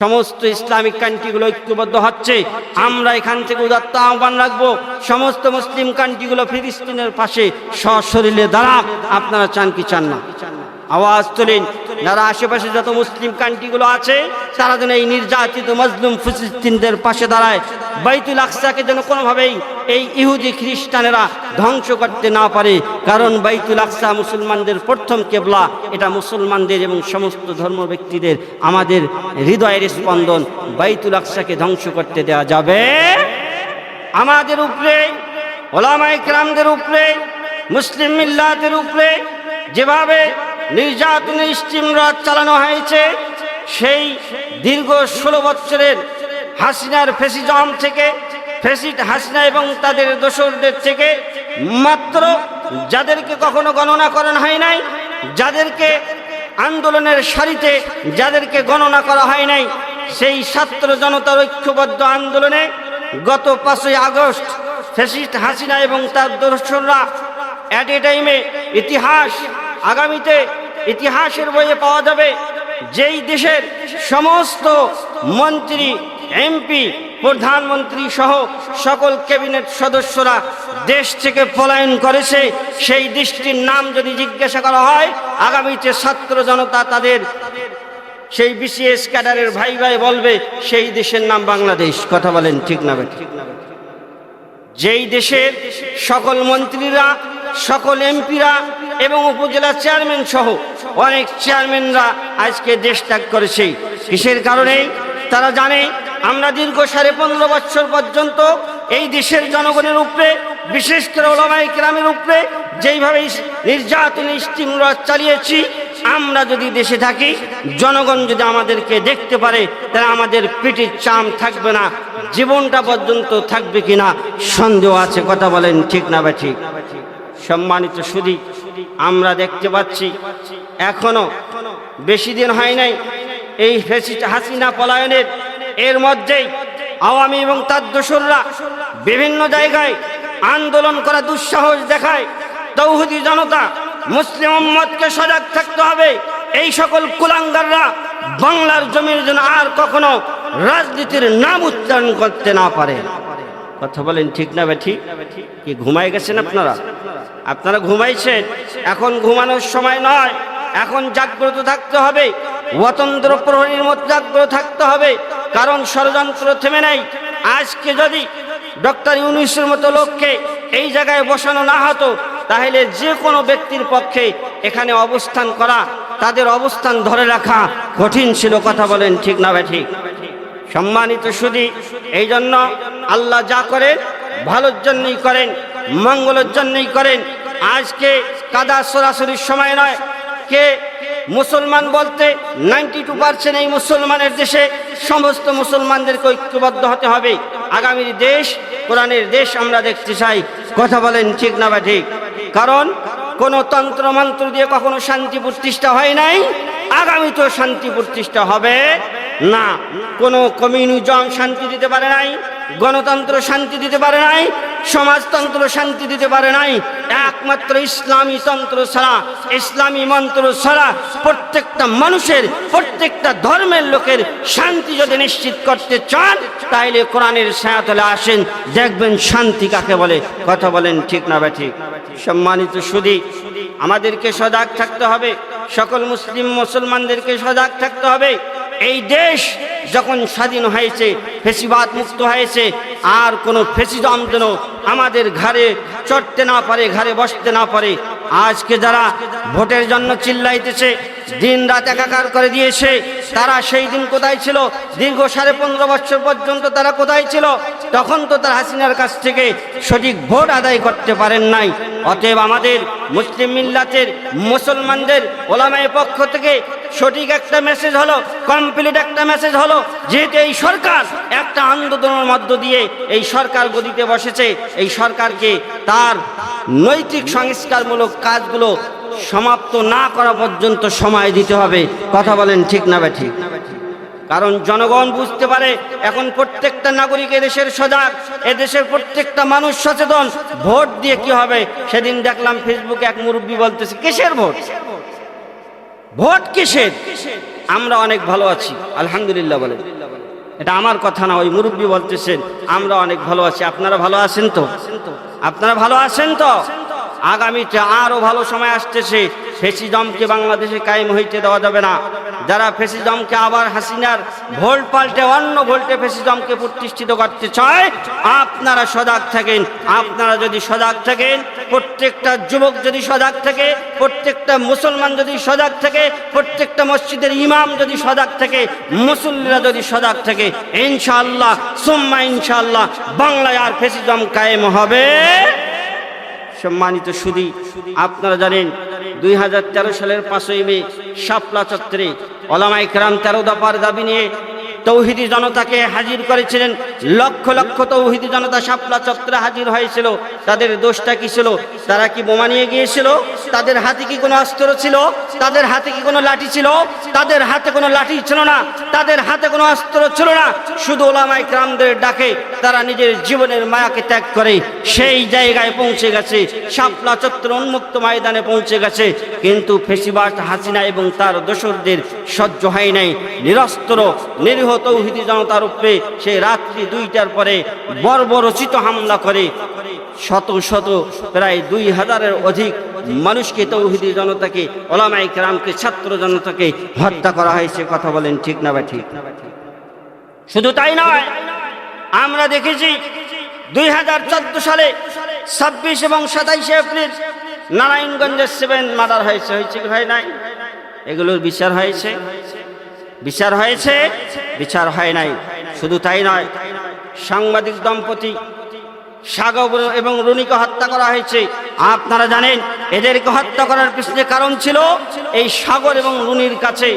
সমস্ত ইসলামিক কান্ট্রিগুলো ঐক্যবদ্ধ হচ্ছে। আমরা এখান থেকে উদাত্ত আহ্বান রাখবো, সমস্ত মুসলিম কান্ট্রিগুলো ফিলিস্তিনের পাশে সশরীরে দাঁড়াক। আপনারা চান কি চান না? আওয়াজ তোলেন। যারা আশেপাশে যত মুসলিম কান্ট্রিগুলো আছে তারা যেন এই নির্যাতিত মজলুম ফিলিস্তিনদের পাশে দাঁড়ায়। বাইতুল আকসাকে যেন কোনোভাবেই এই ইহুদি খ্রিস্টানেরা ধ্বংস করতে না পারে, কারণ বাইতুল আকসা মুসলমানদের প্রথম কেবলা। এটা মুসলমানদের এবং সমস্ত ধর্ম ব্যক্তিদের আমাদের হৃদয়ের স্পন্দন। বাইতুল আকসাকে ধ্বংস করতে দেওয়া যাবে? আমাদের উপরে, ওলামায়ে কেরামদের উপরে, মুসলিম মিল্লাতের উপরে যেভাবে নির্যাতনের স্টিমরাজ চালানো হয়েছে, সেই দীর্ঘ 16 বছরের হাসিনার ফ্যাসিজম থেকে, ফ্যাসিস্ট হাসিনা এবং তাদের দোসরদের থেকে, মাত্র যাদেরকে কখনো গণনা করানো হয় নাই, যাদেরকে আন্দোলনের সারিতে যাদেরকে গণনা করা হয় নাই, সেই ছাত্র জনতার ঐক্যবদ্ধ আন্দোলনে গত 5ই আগস্ট ফ্যাসিস্ট হাসিনা এবং তার দোসররা অ্যাট এ টাইমে ইতিহাস, আগামীতে ইতিহাসের বইয়ে পাওয়া যাবে যেই দেশের সমস্ত মন্ত্রী, এমপি, প্রধানমন্ত্রী সহ সকল ক্যাবিনেট সদস্যরা দেশ থেকে পলায়ন করেছে, সেই দেশটির নাম যদি জিজ্ঞাসা করা হয়, আগামীতে ছাত্র জনতা তাদের সেই বিসিএস ক্যাডারের ভাই ভাই বলবে সেই দেশের নাম বাংলাদেশ। কথা বলেন ঠিক না ঠিক? যেই দেশের সকল মন্ত্রীরা, সকল এমপিরা এবং উপজেলা চেয়ারম্যান সহ অনেক চেয়ারম্যানরা আজকে দেশ ত্যাগ করেছে। কিসের কারণে? তারা জানে আমরা দীর্ঘ 15.5 বছর পর্যন্ত এই দেশের জনগণের উপরে, বিশেষ করে ওলামায়ে কেরামের উপরে যেইভাবে নির্যাতন স্টিমরাজ চালিয়েছি, আমরা যদি দেশে থাকি, জনগণ যদি আমাদেরকে দেখতে পারে, তাহলে আমাদের পিঠের চাম থাকবে না, জীবনটা পর্যন্ত থাকবে কিনা সন্দেহ আছে। কথা বলেন ঠিক না বা ঠিক? সম্মানিত সুধী, আমরা দেখতে পাচ্ছি এখনো বেশি দিন হয় নাই এই ফ্যাসিস্ট হাসিনা পলায়নের, এর মধ্যেই আওয়ামী এবং তার দোসররা বিভিন্ন জায়গায় আন্দোলন করা দুঃসাহস দেখায়। তৌহিদি জনতা, মুসলিম উম্মতকে সজাগ থাকতে হবে। এই সকল কুলাঙ্গাররা বাংলার জমির জন্য আর কখনো রাজনীতির নাম উচ্চারণ করতে না পারে। কথা বলেন ঠিক না ঠিক? কি ঘুমায় গেছেন আপনারা? আপনারা ঘুমাইছেন? এখন ঘুমানোর সময় নয়, এখন জাগ্রত থাকতে হবে, অতন্ত্র প্রহরীর মতো জাগ্রত থাকতে হবে, কারণ ষড়যন্ত্র থেমে নাই। আজকে যদি ডক্টর ইউনূসের মতো লোককে এই জায়গায় বসানো না হতো, তাহলে যে কোনো ব্যক্তির পক্ষে এখানে অবস্থান করা, তাদের অবস্থান ধরে রাখা কঠিন ছিল। কথা বলেন ঠিক না ঠিক? সম্মানিত সুধী, এই জন্য আল্লাহ যা করেন ভালোর জন্যই করেন, মঙ্গলের জন্যই করেন। আজকে কাদা সরাসরির সময় নয়। কে মুসলমান বলতে 92% এই মুসলমানের দেশে সমস্ত মুসলমানদেরকে ঐক্যবদ্ধ হতে হবে। আগামীর দেশ কোরআনের দেশ আমরা দেখতে চাই। কথা বলেন ঠিক না বা ঠিক? কারণ কোন তন্ত্র মন্ত্র দিয়ে কখনো শান্তি প্রতিষ্ঠা হয় নাই, আগামীতেও শান্তি প্রতিষ্ঠা হবে না। কোনো কমিউনিজম শান্তি দিতে পারে নাই, গণতন্ত্র শান্তি দিতে পারে নাই, সমাজতন্ত্র শান্তি দিতে পারে নাই। একমাত্র ইসলামী তন্ত্র ছাড়া, ইসলামী মন্ত্র ছাড়া প্রত্যেকটা মানুষের, প্রত্যেকটা ধর্মের লোকের শান্তি যদি নিশ্চিত করতে চান, তাইলে কোরআনের ছায়াতলে আসেন, দেখবেন শান্তি কাকে বলে। কথা বলেন ঠিক না বা ঠিক? সম্মানিত সুধী, আমাদেরকে সজাগ থাকতে হবে, সকল মুসলিম মুসলমানদেরকে সজাগ থাকতে হবে। এই দেশ যখন স্বাধীন হয়েছে, ফ্যাসিবাদ মুক্ত হয়েছে, আর কোনো ফ্যাসিজম যেন আমাদের ঘাড়ে চড়তে না পারে, ঘাড়ে বসতে না পারে। আজকে যারা ভোটের জন্য চিল্লাইতেছে, দিন রাত একাকার করে দিয়েছে, তারা সেই দিন কোথায় ছিল? দীর্ঘ 15.5 বছর পর্যন্ত তারা কোথায় ছিল? তখন তো তারা হাসিনার কাছ থেকে সঠিক ভোট আদায় করতে পারেন নাই। অতএব আমাদের মুসলিম মিল্লাতের, মুসলমানদের ওলামায়ে পক্ষ থেকে সঠিক একটা মেসেজ হলো, কমপ্লিট একটা মেসেজ হলো, যেহেতু এই সরকার একটা আন্দোলনের মধ্য দিয়ে এই সরকার গদিতে বসেছে, এই সরকারকে তার নৈতিক সংস্কারমূলক কাজগুলো সমাপ্ত না করা পর্যন্ত সময় দিতে হবে। কথা বলেন ঠিক না বা ঠিক? কারণ জনগণ বুঝতে পারে এখন প্রত্যেকটা নাগরিক এদেশের সজাগ, এদেশের প্রত্যেকটা মানুষ সচেতন। ভোট দিয়ে কি হবে? সেদিন দেখলাম ফেসবুকে এক মুরব্বী বলতেছে, কিসের ভোট? ভোট কিসের? আমরা অনেক ভালো আছি, আলহামদুলিল্লাহ বলেন। এটা আমার কথা না, ওই মুরব্বী বলতেছেন আমরা অনেক ভালো আছি। আপনারা ভালো আছেন তো? আপনারা ভালো আছেন তো? আগামীতে আরো ভালো সময় আসতেছে। ফ্যাসিজমকে বাংলাদেশে কায়েম হইতে দেওয়া যাবে না। যারা ফ্যাসিজমকে আবার হাসিনার ভোল্ট পাল্টে অন্য ভোল্টে ফ্যাসিজমকে প্রতিষ্ঠিত করতে চায়, আপনারা সজাগ থাকেন। আপনারা যদি সজাগ থাকেন, প্রত্যেকটা যুবক যদি সজাগ থাকে, প্রত্যেকটা মুসলমান যদি সজাগ থাকে, প্রত্যেকটা মসজিদের ইমাম যদি সজাগ থাকে, মুসল্লিরা যদি সজাগ থাকে, ইনশাআল্লাহ সুম্মা ইনশাআল্লাহ বাংলায় আর ফ্যাসিজম কায়েম হবে। সম্মানিত সুধী, আপনারা জানেন 2013 সালের 5ই মে শাপলা চত্বরে ওলামায়ে কেরাম 13 দফার দাবি নিয়ে তৌহিদি জনতাকে হাজির করেছিলেন। লক্ষ লক্ষ তৌহিদি জনতা শাপলা চত্বরে হাজির হয়েছিল। তাদের দোষটা কি ছিল? তারা কি বোমা নিয়ে গিয়েছিল? তাদের হাতে কি কোনো অস্ত্র ছিল? তাদের হাতে কি কোনো লাঠি ছিল? তাদের হাতে কোনো লাঠি ছিল না, তাদের হাতে কোনো অস্ত্র ছিল না। শুধু ওলামায়ে কেরামদের ডাকে তারা নিজের জীবনের মায়াকে ত্যাগ করে সেই জায়গায় পৌঁছে গেছে, শাপলা চত্বর উন্মুক্ত ময়দানে পৌঁছে গেছে। কিন্তু ফ্যাসিবাদ হাসিনা এবং তার দোসরদের সহ্য হয় নাই। নিরস্ত্র নিরীহ তৌহিদি জনতার উপরে সে রাত্রি 2টার পরে বর্বরচিত হামলা করে শত শত প্রায় 2000-এর অধিক মানুষকে, তৌহিদি জনতাকে, ওলামায়ে কেরামকে, ছাত্র জনতাকে হত্যা করা হয়েছে। কথা বলেন ঠিক না বা ঠিক? শুধু তাই নয়, আমরা দেখেছি 2014 সালে 26 এবং 27 এপ্রিল নারায়ণগঞ্জের 7 মার্ডার হয়েছে। হয়েছে কি হয় নাই? এগুলোর বিচার হয়েছে? বিচার হয়েছে? বিচার হয় নাই। শুধু তাই নয়, সাংবাদিক দম্পতি সাগর এবং রুনিকে হত্যা করা হয়েছে। আপনারা জানেন এদেরকে হত্যা করার পিছনে কারণ ছিল, এই সাগর এবং রুনির কাছে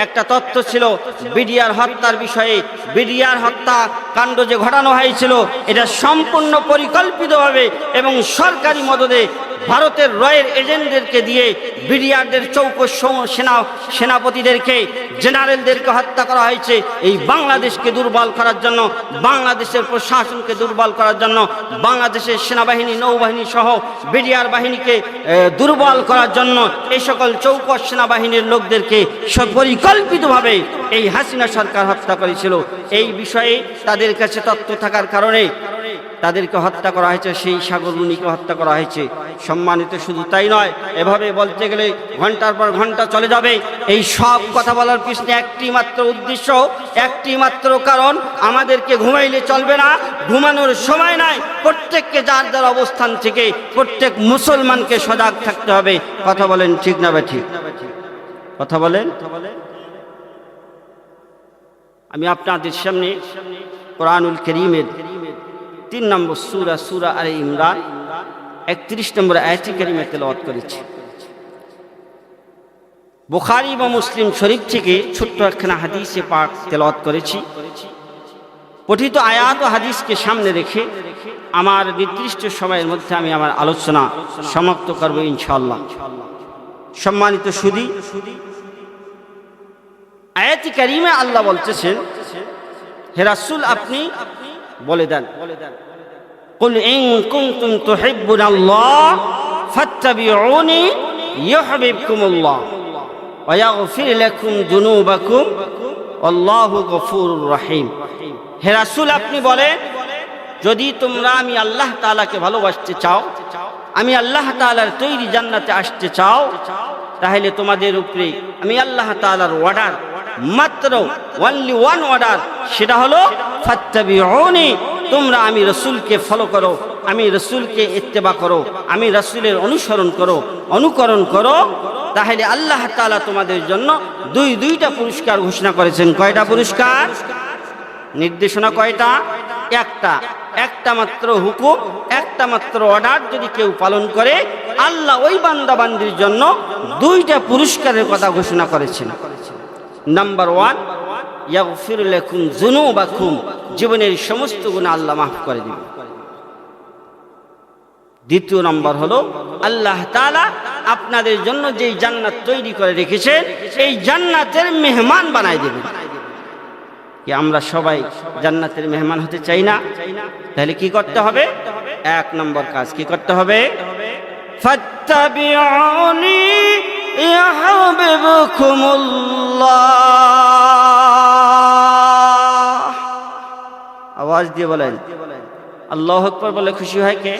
একটা তথ্য ছিল বিডিআর হত্যার বিষয়ে। বিডিআর হত্যা কাণ্ড যে ঘটানো হয়েছিল, এটা সম্পূর্ণ পরিকল্পিতভাবে এবং সরকারি মদদে ভারতের রয়ের এজেন্টদেরকে দিয়ে বিডিআরদের চৌকস সেনাপতিদেরকে, জেনারেলদেরকে হত্যা করা হয়েছে এই বাংলাদেশকে দুর্বল করার জন্য, বাংলাদেশের প্রশাসনকে দুর্বল করার জন্য, বাংলাদেশের সেনাবাহিনী, নৌবাহিনী সহ বিডিআর বাহিনীকে দুর্বল করার জন্য এই সকল চৌকস সেনাবাহিনীর লোকদেরকে পরিকল্পিতভাবে এই হাসিনা সরকার হত্যা করেছিল। এই বিষয়ে তাদের কাছে তথ্য থাকার কারণে তাদেরকে হত্যা করা হয়েছে, সেই সাগর রুনিকে হত্যা করা হয়েছে। সম্মানিত, শুধু তাই নয়, এভাবে বলতে গেলে ঘন্টার পর ঘন্টা চলে যাবে। এই সব কথা বলার পিছনে একটি মাত্র উদ্দেশ্য, একটি মাত্র কারণ, আমাদেরকে ঘুমাইলে চলবে না, ঘুমানোর সময় নাই। প্রত্যেককে যার যার অবস্থান থেকে প্রত্যেক মুসলমানকে সজাগ থাকতে হবে। কথা বলেন ঠিক না বা ঠিক? কথা বলেন। আমি আপনাদের সামনে কোরআনুল কারীমের 3 নম্বর সূরা আলে ইমরান 31 নম্বর আয়াতে কারিমা তেলাওয়াত করেছি। বুখারী বা মুসলিম শরীফ থেকে ছোট্ট একখানা হাদিসে পাক তেলাওয়াত করেছি। পঠিত আয়াত ও হাদিসকে সামনে রেখে আমার নির্দিষ্ট সময়ের মধ্যে আমি আমার আলোচনা সমাপ্ত করব ইনশাআল্লাহ। সম্মানিত সুধী, আয়াতে কারিমে আল্লাহ বলতেছেন, হে রাসূল আপনি বলে দেন, কুল ইন কুনতুম তুহিব্বুনাল্লাহ ফাত্তাবিউনি ইউহিব্বুকুমুল্লাহ ওয়া ইয়াগফির লাকুম যুনুবাকুম আল্লাহু গফুরুর রহিম। হে রাসূল আপনি বলেন, যদি তোমরা আমি আল্লাহ তাআলাকে ভালোবাসতে চাও, আমি আল্লাহ তাআলার তৈরি জান্নাতে আসতে চাও, তাহলে তোমাদের উপরে আমি আল্লাহ তাআলার অর্ডার, মাত্র অনলি ওয়ান অর্ডার, সেটা হলো ফাত্তাবিউনি, তোমরা আমি রাসূলকে ফলো করো, আমি রাসূলকে ইত্তেবা করো, আমি রাসূলের অনুসরণ করো, অনুকরণ করো। তাহলে আল্লাহ তাআলা তোমাদের জন্য দুইটা পুরস্কার ঘোষণা করেছেন। কয়টা পুরস্কার? নির্দেশনা কয়টা? একটা মাত্র হুকুম, একটা মাত্র অর্ডার যদি কেউ পালন করে, আল্লাহ ওই বান্দা বান্দির জন্য 2টা পুরস্কারের কথা ঘোষণা করেছেন। নাম্বার 1, ইয়াগফির লাকুম যুনুবাকুম, জীবনের সমস্ত গুনাহ আল্লাহ মাফ করে দিবেন। দ্বিতীয় নম্বর হলো আল্লাহ তাআলা আপনাদের জন্য যেই জান্নাত তৈরি করে রেখেছেন, এই জান্নাতের মেহমান বানায় দেবেন। কি আমরা সবাই জান্নাতের মেহমান হতে চাই না? তাহলে কি করতে হবে? 1 নম্বর কাজ কি করতে হবে? ফাত্তাবিউনি ইয়াহবিবকুমুল্লাহ। আওয়াজ দিয়ে বলেন আল্লাহু আকবার বলে খুশি হয় কে?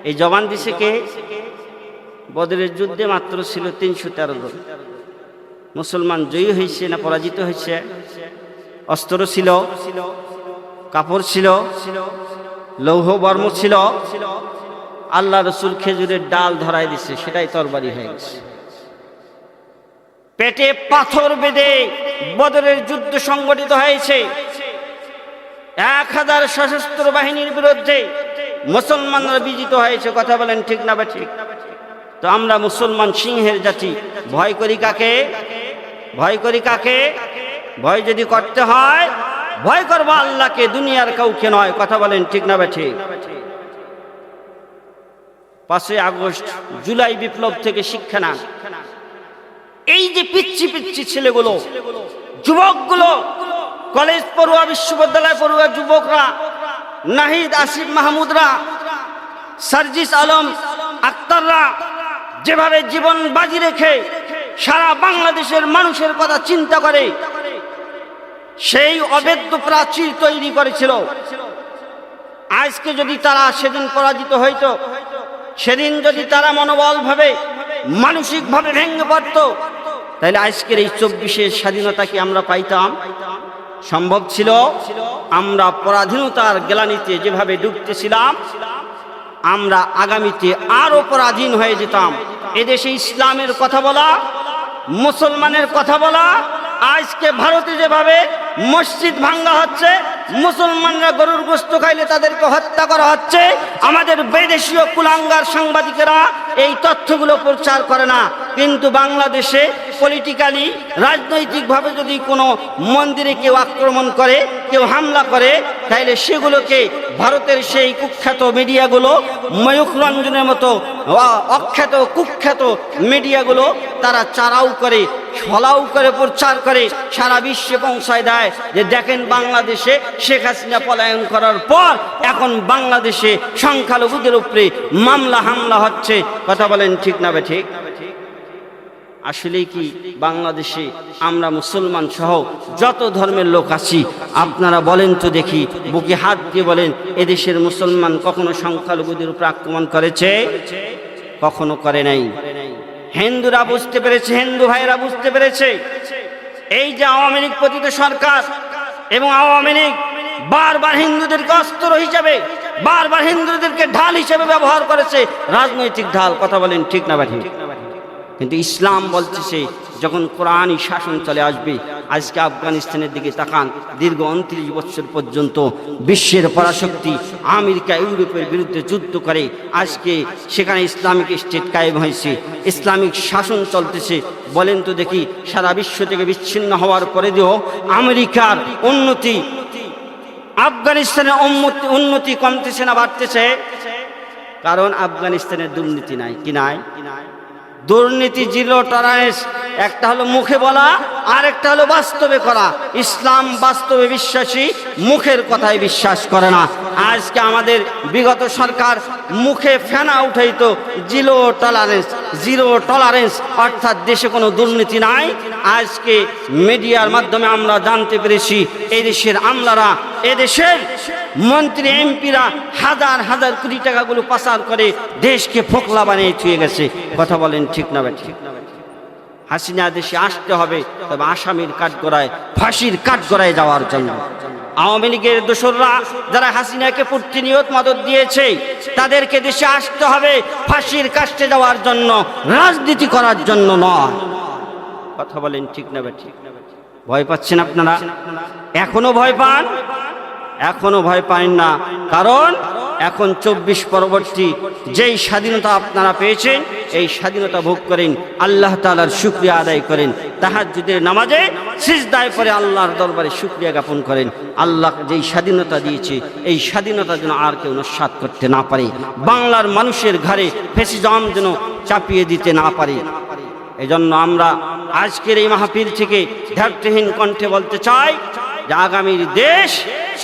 এই জবান দিছে কে? বদরের যুদ্ধে মাত্র ছিল 313 জন। মুসলমান জয়ী হয়েছে না পরাজিত হয়েছে? অস্ত্র ছিল, কাপড় ছিল, লৌহ বর্ম ছিল। আল্লাহ রসুল খেজুরের ডাল ধরাই দিছে, সেটাই তরবারি হয়ে গেছে। পেটে পাথর বেঁধে বদরের যুদ্ধ সংগঠিত হয়েছে। 1000 সশস্ত্র বাহিনীর বিরুদ্ধে মুসলমানরা বিজিত হয়েছে। কথা বলেন ঠিক না বা ঠিক? তো আমরা মুসলমান সিংহের জাতি, ভয় করি কাকে? ভয় করি কাকে? ভয় যদি করতে হয় ভয় করবো আল্লাহকে, দুনিয়ার কাউকে নয়। কথা বলেন ঠিক না বা ঠিক? 5ই আগস্ট জুলাই বিপ্লব থেকে শিক্ষা নেন। এই যে পিচ্ছি পিচ্ছি ছেলেগুলো, যুবকগুলো, কলেজ পড়ুয়া, বিশ্ববিদ্যালয় পড়ুয়া যুবকরা, নাহিদ, আসিফ মাহমুদরা, সার্জিস আলম আক্তাররা যেভাবে জীবন বাজি রেখে সারা বাংলাদেশের মানুষের কথা চিন্তা করে সেই অবেদ্য প্রাচীর তৈরি করেছিল। আজকে যদি তারা সেদিন পরাজিত হইতো, সেদিন যদি তারা মনোবল ভাবে মানসিক ভাবে ভেঙে পড়ত, তাহলে আজকের এই 24-এর স্বাধীনতা কি আমরা পাইতাম? সম্ভব ছিল? আমরা পরাধীনতার গ্লানিতে যেভাবে ডুবতেছিলাম, আমরা আগামীতে আরো পরাধীন হয়ে যেতাম। এদেশে ইসলামের কথা বলা, মুসলমানের কথা বলা, আজকে ভারতে যেভাবে মসজিদ ভাঙ্গা হচ্ছে, মুসলমানরা গরুর গোশত খাইলে তাদেরকে হত্যা করা হচ্ছে, আমাদের বিদেশীয় কুলাঙ্গার সাংবাদিকেরা এই তথ্যগুলো প্রচার করে না। কিন্তু বাংলাদেশে পলিটিক্যালি, রাজনৈতিকভাবে যদি কোনো মন্দিরে কেউ আক্রমণ করে, কেউ হামলা করে, তাইলে সেগুলোকে ভারতের সেই কুখ্যাত মিডিয়াগুলো, ময়ূখ রঞ্জনের মতো অখ্যাত কুখ্যাত মিডিয়াগুলো তারা চারাও করে, ফলাও করে, প্রচার করে, সারা বিশ্বে পৌঁছায় দেয় যে দেখেন বাংলাদেশে শেখ হাসিনা পলায়ন করার পর এখন বাংলাদেশে সংখ্যালঘুদের উপরে মামলা হামলা হচ্ছে। কথা বলেন ঠিক না বে ঠিক? আসলে কি বাংলাদেশে আমরা মুসলমান সহ যত ধর্মের লোক আছি, আপনারা বলেন তো দেখি, বুকে হাত দিয়ে বলেন, এদেশের মুসলমান কখনো সংখ্যালঘুদের উপর আক্রমণ করেছে? কখনো করে নাই। হিন্দুরা বুঝতে পেরেছে, হিন্দু ভাইরা বুঝতে পেরেছে, এই যে আওয়ামী লীগ পতিত সরকার এবং আওয়ামী লীগ বারবার হিন্দুদেরকে অস্ত্র হিসাবে, বারবার হিন্দুদেরকে ঢাল হিসেবে ব্যবহার করেছে, রাজনৈতিক ঢাল। কথা বলেন ঠিক না ভাই? কিন্তু ইসলাম বলতেছে যখন কোরআনই শাসন চলে আসবে। আজকে আফগানিস্তানের দিকে তাকান, দীর্ঘ 29 বছর পর্যন্ত বিশ্বের পরাশক্তি আমেরিকা ইউরোপের বিরুদ্ধে যুদ্ধ করে আজকে সেখানে ইসলামিক স্টেট কায়েম হয়েছে, ইসলামিক শাসন চলতেছে। বলেন তো দেখি, সারা বিশ্ব থেকে বিচ্ছিন্ন হওয়ার পরে দিয়েও আমেরিকার উন্নতি, আফগানিস্তানের উন্নতি কমতেছে না বাড়তেছে? কারণ আফগানিস্তানের দুর্নীতি নাই। কি নাই? দুর্নীতি জিরো টলারেন্স। একটা হলো মুখে বলা, আর একটা হলো বাস্তবে করা। ইসলাম বাস্তবে বিশ্বাসী, মুখের কথায় বিশ্বাস করে না। আজকে আমাদের বিগত সরকার মুখে ফেনা উঠাইতো জিরো টলারেন্স, জিরো টলারেন্স, অর্থাৎ দেশে কোনো দুর্নীতি নাই। আজকে মিডিয়ার মাধ্যমে আমরা জানতে পেরেছি এই দেশের আমলারা, এদেশের মন্ত্রী এমপিরা হাজার হাজার কোটি টাকাগুলো পাচার করে দেশকে ফোকলা বানিয়ে ছুঁয়ে গেছে। কথা বলেন ঠিক না ভাই? হাসিনা দেশে আসতে হবে, তবে আসামির কাঠগড়ায়, ফাঁসির কাঠগড়ায় যাওয়ার জন্য। আওয়ামী লীগের দোসররা যারা হাসিনাকে প্রতিনিয়ত মদত দিয়েছে, তাদেরকে দেশে আসতে হবে ফাঁসির কাস্টে যাওয়ার জন্য, রাজনীতি করার জন্য নয়। কথা বলেন ঠিক না ভাই? ভয় পাচ্ছেন আপনারা? এখনো ভয় পান? এখনো ভয় পান না, কারণ এখন 24 পরবর্তী যেই স্বাধীনতা আপনারা পেয়েছেন, এই স্বাধীনতা ভোগ করেন, আল্লাহ তাআলার শুকরিয়া আদায় করেন, তাহাজ্জুদের নামাজে সিজদায় পড়ে আল্লাহর দরবারে শুকরিয়া জ্ঞাপন করেন। আল্লাহ যেই স্বাধীনতা দিয়েছে, এই স্বাধীনতা যেন আর কেউ নস্যাৎ করতে না পারে, বাংলার মানুষের ঘরে ফ্যাসিজম যেন চাপিয়ে দিতে না পারে। এজন্য আমরা আজকের এই মাহফিল থেকে ধ্যার্থহীন কণ্ঠে বলতে চাই যে আগামীর দেশ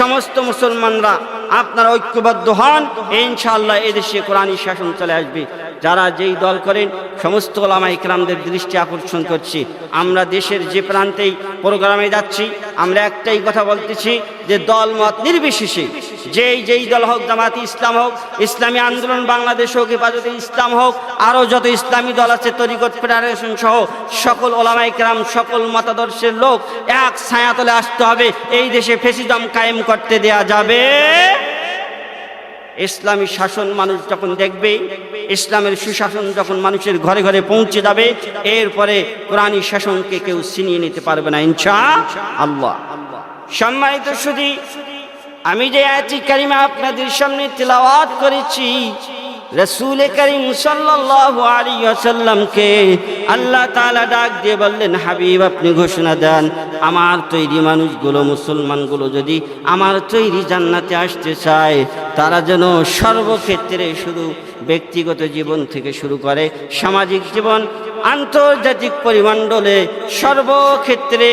সমস্ত মুসলমানরা আপনারা ঐক্যবদ্ধ হন, ইনশাআল্লাহ এদেশে কোরআনী শাসন চলে আসবে। যারা যেই দল করেন সমস্ত ওলামায়ে কেরামদের দৃষ্টি আকর্ষণ করছি, আমরা দেশের যে প্রান্তেই প্রোগ্রামে যাচ্ছি আমরা একটাই কথা বলতেছি যে দল মত নির্বিশেষে যেই দল হোক, জামাতে ইসলাম হোক, ইসলামী আন্দোলন বাংলাদেশ হোক, হেফাজতে ইসলাম হোক, আরও যত ইসলামী দল আছে, তরিকত ফেডারেশন সহ সকল ওলামায়ে কেরাম, সকল মতাদর্শের লোক এক ছায়াতলে আসতে হবে। এই দেশে ফ্যাসিজম কায়েম করতে দেয়া যাবে। ইসলামী শাসন মানুষ যখন দেখবে, ইসলামের সুশাসন যখন মানুষের ঘরে ঘরে পৌঁছে যাবে, এরপরে কোরআনী শাসনকে কেউ ছিনিয়ে নিতে পারবে না ইনশাআল্লাহ। সম্মানিত সুধী, আমি যে আয়াত কারিমা আপনাদের সামনে তেলাওয়াত করেছি, রাসূল করিম সাল্লাল্লাহু আলাইহি ওয়াসাল্লামকে আল্লাহ তাআলা ডাক দিয়ে বললেন, হাবিব আপনি ঘোষণা দেন, আমার তৈরি মানুষগুলো, মুসলমানগুলো যদি আমার তৈরি জান্নাতে আসতে চায়, তারা যেন সর্বক্ষেত্রে, শুধু ব্যক্তিগত জীবন থেকে শুরু করে সামাজিক জীবন, আন্তর্জাতিক পরিমণ্ডলে সর্বক্ষেত্রে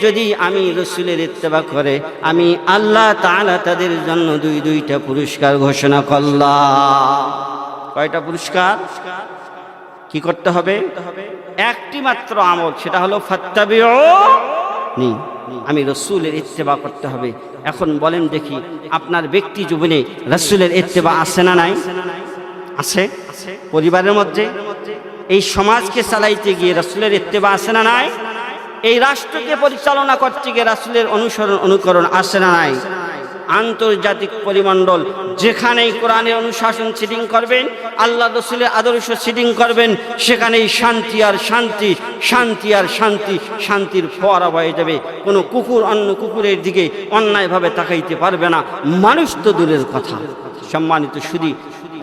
যদি আমি রাসূলের ইত্তেবা করে, আমি আল্লাহ তাআলা তাদের জন্য দুইটা পুরস্কার ঘোষণা করলাম। কয়টা পুরস্কার? কি করতে হবে? একটি মাত্র আমল, সেটা হলো ফাত্তাবিউনি, আমি রাসূলের ইত্তেবা করতে হবে। এখন বলেন দেখি, আপনার ব্যক্তি জীবনে রাসূলের ইত্তেবা আছে না নাই? আছে। পরিবারের মধ্যে এই সমাজকে চালাইতে গিয়ে রাসূলের ইত্তেবা আছে না নাই? এই রাষ্ট্রকে পরিচালনা করতে গিয়ে রাসূলের অনুকরণ আছে না নাই? আন্তর্জাতিক পরিমণ্ডল যেখানেই কোরআনের অনুশাসন সিডিং করবেন, আল্লাহ রাসূলের আদর্শ সিডিং করবেন, সেখানেই শান্তি আর শান্তি, শান্তি আর শান্তি, শান্তির ফোয়ারা বয়ে যাবে। কোনো কুকুর অন্য কুকুরের দিকে অন্যায়ভাবে তাকাইতে পারবে না, মানুষ তো দূরের কথা। সম্মানিত সুধী,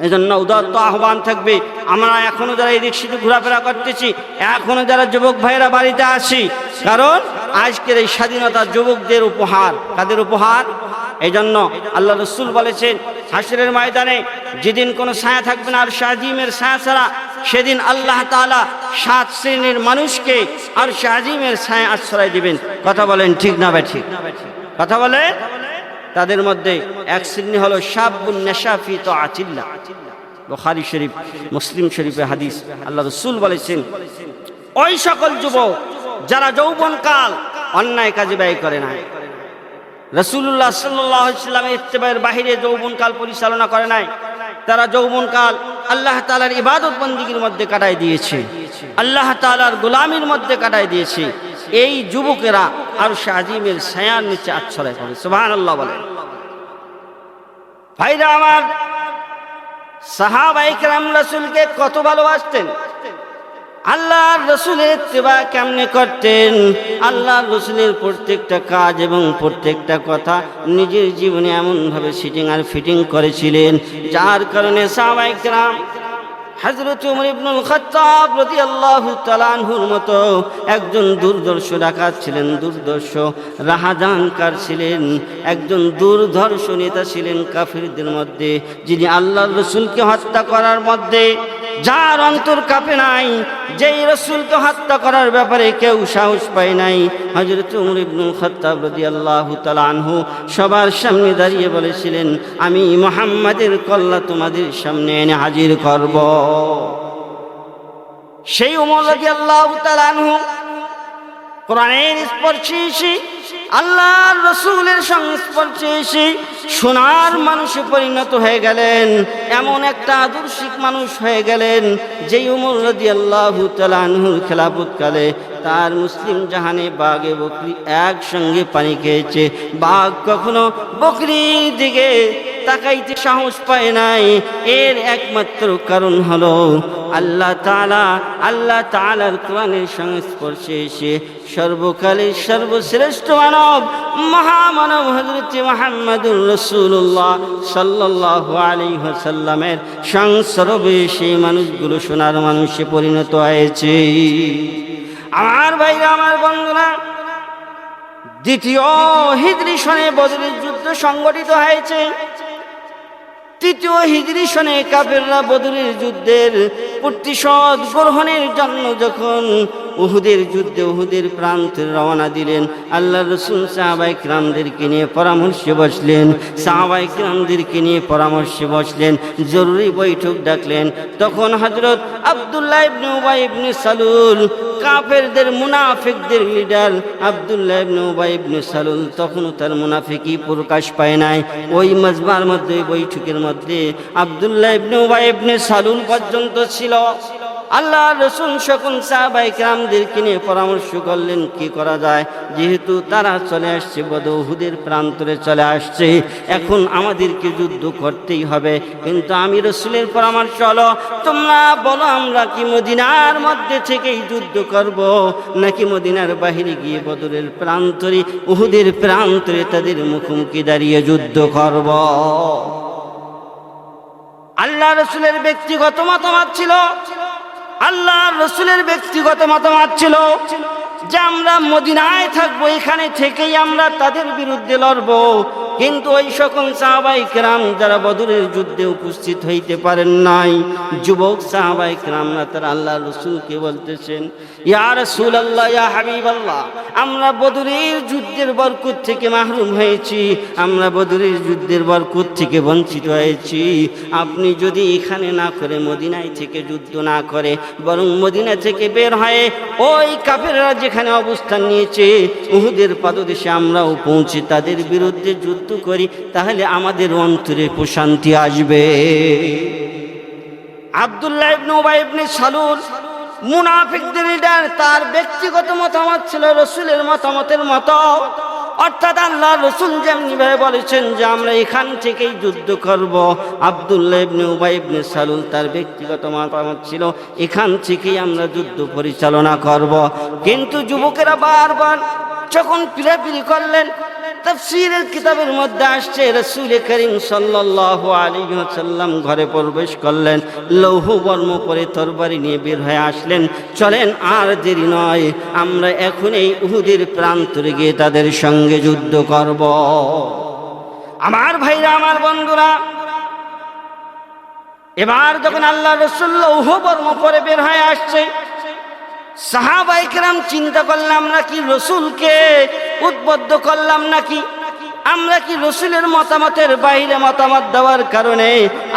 এজন্য উদাত্ত আহ্বান থাকবে, আমরা এখনো যারা এই রিক্সাতে ঘোরাফেরা করতেছি, এখনো যারা যুবক ভাইরা বাড়িতে আসি, কারণ আজকের এই স্বাধীনতা যুবকদের উপহার। কাদের উপহার? এই জন্য আল্লাহ রাসূল বলেছেন, হাসরের ময়দানে যেদিন কোনো ছায়া থাকবে না আর আজিমের ছায়া ছাড়া, সেদিন আল্লাহ তাআলা 7 শ্রেণীর মানুষকে আর আজিমের ছায়া আশ্রয় দিবেন। কথা বলেন ঠিক না ঠিক? কথা বলে। তাদের মধ্যে এক শ্রেণী হলো শাবুন নাশা ফি তাআতিল্লাহ, বুখারী শরীফ, মুসলিম শরীফে হাদিস। আল্লাহ রাসূল বলেছেন, ওই সকল যুবক যারা যৌবনকাল অন্যায় কাজে ব্যয় করে না, রাসূলুল্লাহ সাল্লাল্লাহু আলাইহি ওয়াসাল্লামের ইত্তেবায়ের বাহিরে যৌবনকাল পরিচালনা করে নাই, তারা যৌবনকাল আল্লাহ তাআলার ইবাদত বন্দেগীর মধ্যে কাটায় দিয়েছে, আল্লাহ তাআলার গোলামির মধ্যে কাটায় দিয়েছে, এই যুবকেরা আরশে আজিমের ছায়ার নিচে আশ্রয় পাবে। সুবহানাল্লাহ বলেন। ভাইরা আমার, সাহাবায়ে কেরাম রাসূলকে কত ভালোবাসতেন, আল্লাহর রাসূলের ইত্তেবা কেমনে করতেন, আল্লাহর রাসূলের প্রত্যেকটা কাজ এবং প্রত্যেকটা কথা নিজের জীবনে এমনভাবে সিটিং আর ফিটিং করেছিলেন, যার কারণে সাহাবায়ে কেরাম হযরত ওমর ইবনুল খাত্তাব রাদিয়াল্লাহু তাআলা আনহুর মতো একজন দুর্ধর্ষ ডাকাত ছিলেন, দুর্ধর্ষ রাহাজানকার ছিলেন, একজন দুর্ধর্ষ নেতা ছিলেন কাফিরদের মধ্যে, যিনি আল্লাহর রাসূলকে হত্যা করার মধ্যে যার অন্তর কাঁপে নাই, যেই রাসূলকে হত্যা করার ব্যাপারে কেউ সাহস পায় নাই, হযরত ওমর ইবনুল খাত্তাব রাদিয়াল্লাহু তাআলা আনহু সবার সামনে দাঁড়িয়ে বলেছিলেন, আমি মুহাম্মাদের কল্লা তোমাদের সামনে এনে হাজির করব। সেই ওমর রাদিয়াল্লাহু তাআলা আনহু কোরআনের স্পর্শে এসে, আল্লাহর রাসূলের সংস্পর্শে এসে সোনার মানুষে পরিণত হয়ে গেলেন, এমন একটা আদর্শিক মানুষ হয়ে গেলেন, যেই ওমর রাদিয়াল্লাহু তাআলা আনহুর খেলাফতকালে তার মুসলিম জাহানে বাঘে বকরি একসঙ্গে পানি খেয়েছে, বাঘ কখনো বকরির দিকে তাকাইতে সাহস পায় নাই। এর একমাত্র কারণ হলো আল্লাহ তাআলার কোরআনের সংস্পর্শে এসে সর্বকালের সর্বশ্রেষ্ঠ মানব, মহামানব হযরত মুহাম্মদুর রাসূলুল্লাহ সাল্লাল্লাহু আলাইহি ওয়াসাল্লামের সংস্রবে সেই মানুষগুলো সোনার মানুষে পরিণত হয়েছে। আমার ভাইরা, আমার বন্ধুরা, দ্বিতীয় হিজরি সনে বদরের যুদ্ধ সংগঠিত হয়েছে। তৃতীয় হিজরি সনে কাফেররা বদরের যুদ্ধের প্রতিশোধ গ্রহণের জন্য যখন উহুদের যুদ্ধে উহুদের প্রান্তে রওনা দিলেন, আল্লাহর রাসূল সাহাবায়ে কিরামদেরকে নিয়ে পরামর্শে বসলেন। সাহাবায়ে কিরামদেরকে নিয়ে পরামর্শে বসলেন, জরুরি বৈঠক ডাকলেন। তখন হযরত আব্দুল্লাহ ইবনে উবাই ইবনে সালুল, কাফেরদের মুনাফিকদের লিডার আব্দুল্লাহ ইবনে উবাই ইবনে সালুল, তখনও তার মুনাফিকি প্রকাশ পায় নাই। ওই মাজমার মধ্যে, বৈঠকের মধ্যে আব্দুল্লাহ ইবনে উবাই ইবনে সালুল পর্যন্ত ছিল। আল্লাহর রাসূল সকল সাহাবায়ে কিরামদেরকে নিয়ে পরামর্শ করলেন কি করা যায়। যেহেতু তারা চলে আসছে, উহুদের প্রান্তরে চলে আসছে, এখন আমাদেরকে যুদ্ধ করতেই হবে। কিন্তু আমি রাসূলের পরামর্শ হলো, তোমরা বলো আমরা কি মদিনার মধ্যে থেকেই যুদ্ধ করব, নাকি মদিনার বাহিরে গিয়ে বদরের প্রান্তরে, উহুদের প্রান্তরে তাদের মুখোমুখি দাঁড়িয়ে যুদ্ধ করব। আল্লাহ রাসূলের ব্যক্তিগত মতামত ছিল, আল্লাহর রাসূলের ব্যক্তিগত মতামত ছিল যে আমরা মদিনায় থাকবো, এখানে থেকেই আমরা তাদের বিরুদ্ধে লড়ব। কিন্তু ওই সকল সাহাবায়ে কেরাম যারা বদরের যুদ্ধে উপস্থিত হইতে পারেন নাই, যুবক সাহাবায়ে কেরামরা তারা আল্লাহর রাসূলকে বলতেছেন, ইয়া রাসূলুল্লাহ, ইয়া হাবিবাল্লাহ, আমরা বদরের যুদ্ধের বরকত থেকে মাহরুম হয়েছি, আমরা বদরের যুদ্ধের বরকত থেকে বঞ্চিত হয়েছি। আপনি যদি এখানে না করে, মদিনায় থেকে যুদ্ধ না করে, বরং মদিনা থেকে বের হয়ে ওই কাফেররা যেখানে অবস্থান নিয়েছে উহুদের পাদদেশে আমরাও পৌঁছে তাদের বিরুদ্ধে যুদ্ধ করি, তাহলে আমাদের অন্তরে প্রশান্তি আসবে। আব্দুল্লাহ ইবনে উবাই ইবনে সালুল, মুনাফিকদের লিডার, তার ব্যক্তিগত মতামত ছিল রাসূলের মতামতের মতো। অর্থাৎ আল্লাহর রাসূল যেমনি ভাবে বলেছেন যে আমরা এখান থেকেই যুদ্ধ করব, আব্দুল্লাহ ইবনে উবাই ইবনে সালুল তার ব্যক্তিগত মতামত ছিল এখান থেকেই আমরা যুদ্ধ পরিচালনা করব। কিন্তু যুবকেরা বারবার যখন পিরাপিরি করলেন, তাফসীরের কিতাবের মধ্যে আসছে রাসূল করিম সাল্লাল্লাহু আলাইহি ওয়াসাল্লাম ঘরে প্রবেশ করলেন, লৌহ বর্ম পরে তরবারি নিয়ে বের হয়ে আসলেন, চলেন আর দেরি নয়, আমরা এখনই উহুদের প্রান্তরে গিয়ে তাদের সঙ্গে যুদ্ধ করব। আমার ভাইরা, আমার বন্ধুরা, এবার যখন আল্লাহর রাসূল লৌহ বর্ম পরে বের হয়ে আসছে, সাহাবায়ে কেরাম চিন্তা করলাম, আমরা কি রাসূলকে উদ্বুদ্ধ করলাম নাকি? আমরা কি রাসূলের মতামতের বাইরে মতামত দেওয়ার কারণে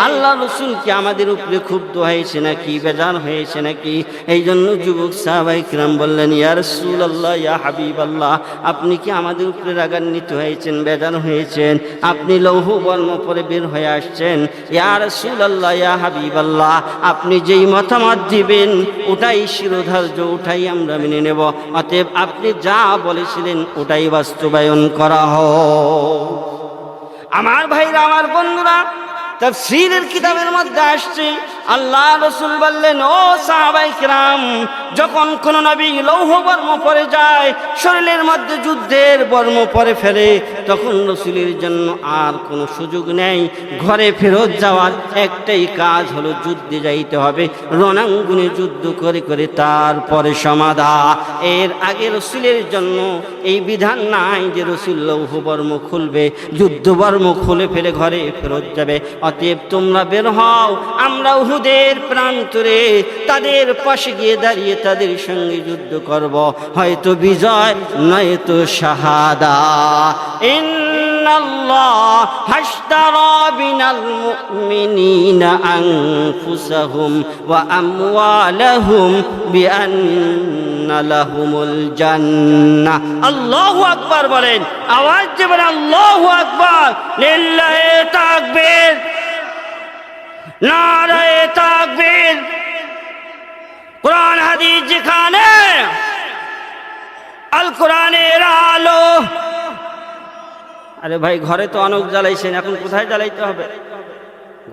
আল্লাহ রাসূল কি আমাদের উপরে ক্ষুব্ধ হয়েছে নাকি, বেজার হয়েছে নাকি? এই জন্য যুবক সাহাবায়ে কেরাম বললেন, ইয়া রাসূলুল্লাহ, ইয়া হাবিবাল্লাহ, আপনি কি আমাদের উপরে রাগান্বিত হয়েছেন, বেজার হয়েছেন? আপনি লৌহ বর্ম পরে বের হয়ে আসছেন, ইয়া রাসূলুল্লাহ, ইয়া হাবিবাল্লাহ, আপনি যেই মতামত দিবেন ওটাই শিরোধার্য, ওটাই আমরা মেনে নেব। অতএব আপনি যা বলেছিলেন ওটাই বাস্তবায়ন করা হোক। আমার ভাইরা, আমার বন্ধুরা, তাফসীরের কিতাবের মধ্যে আসছে আল্লাহ রাসূল বললেন, ও সাহাবায়ে কেরাম, যখন কোন নবী লৌহ বর্ম পরে যায়, শরীরের মধ্যে যুদ্ধের বর্ম পরে ফেলে, তখন রাসূলের জন্য আর কোনো সুযোগ নেই, ঘরে ফেরত যাওয়ার একটাই কাজ হলো যুদ্ধে যাইতে হবে, রণাঙ্গনে যুদ্ধ করে করে তারপরে সমাধা। এর আগে রাসূলের জন্য এই বিধান নাই যে রাসূল লৌহ বর্ম খুলবে, যুদ্ধ বর্ম খুলে ফেলে ঘরে ফেরত যাবে। অতএব তোমরা বের হও, আমরা উহুদের প্রান্তরে তাদের পাশে গিয়ে দাঁড়িয়ে তাদের সঙ্গে যুদ্ধ করব, হয়তো বিজয় নয়তো শাহাদা। ইন্নাল্লাহ হাশতারা বিনাল মুমিনিনা আনফুসাহুম ওয়া আমওয়ালাহুম বিআন্না লাহুমুল জান্নাহ। আল্লাহু আকবার বলেন, আওয়াজ দিয়ে বলেন আল্লাহু আকবার, লিল্লাহি তাকবীর, নারায়ে তাকবীর। কোরআন হাদিস যেখানে, আল কোরআনের আলো। আরে ভাই, ঘরে তো অনেক জ্বালাইছেন, এখন কোথায় জ্বালাইতে হবে?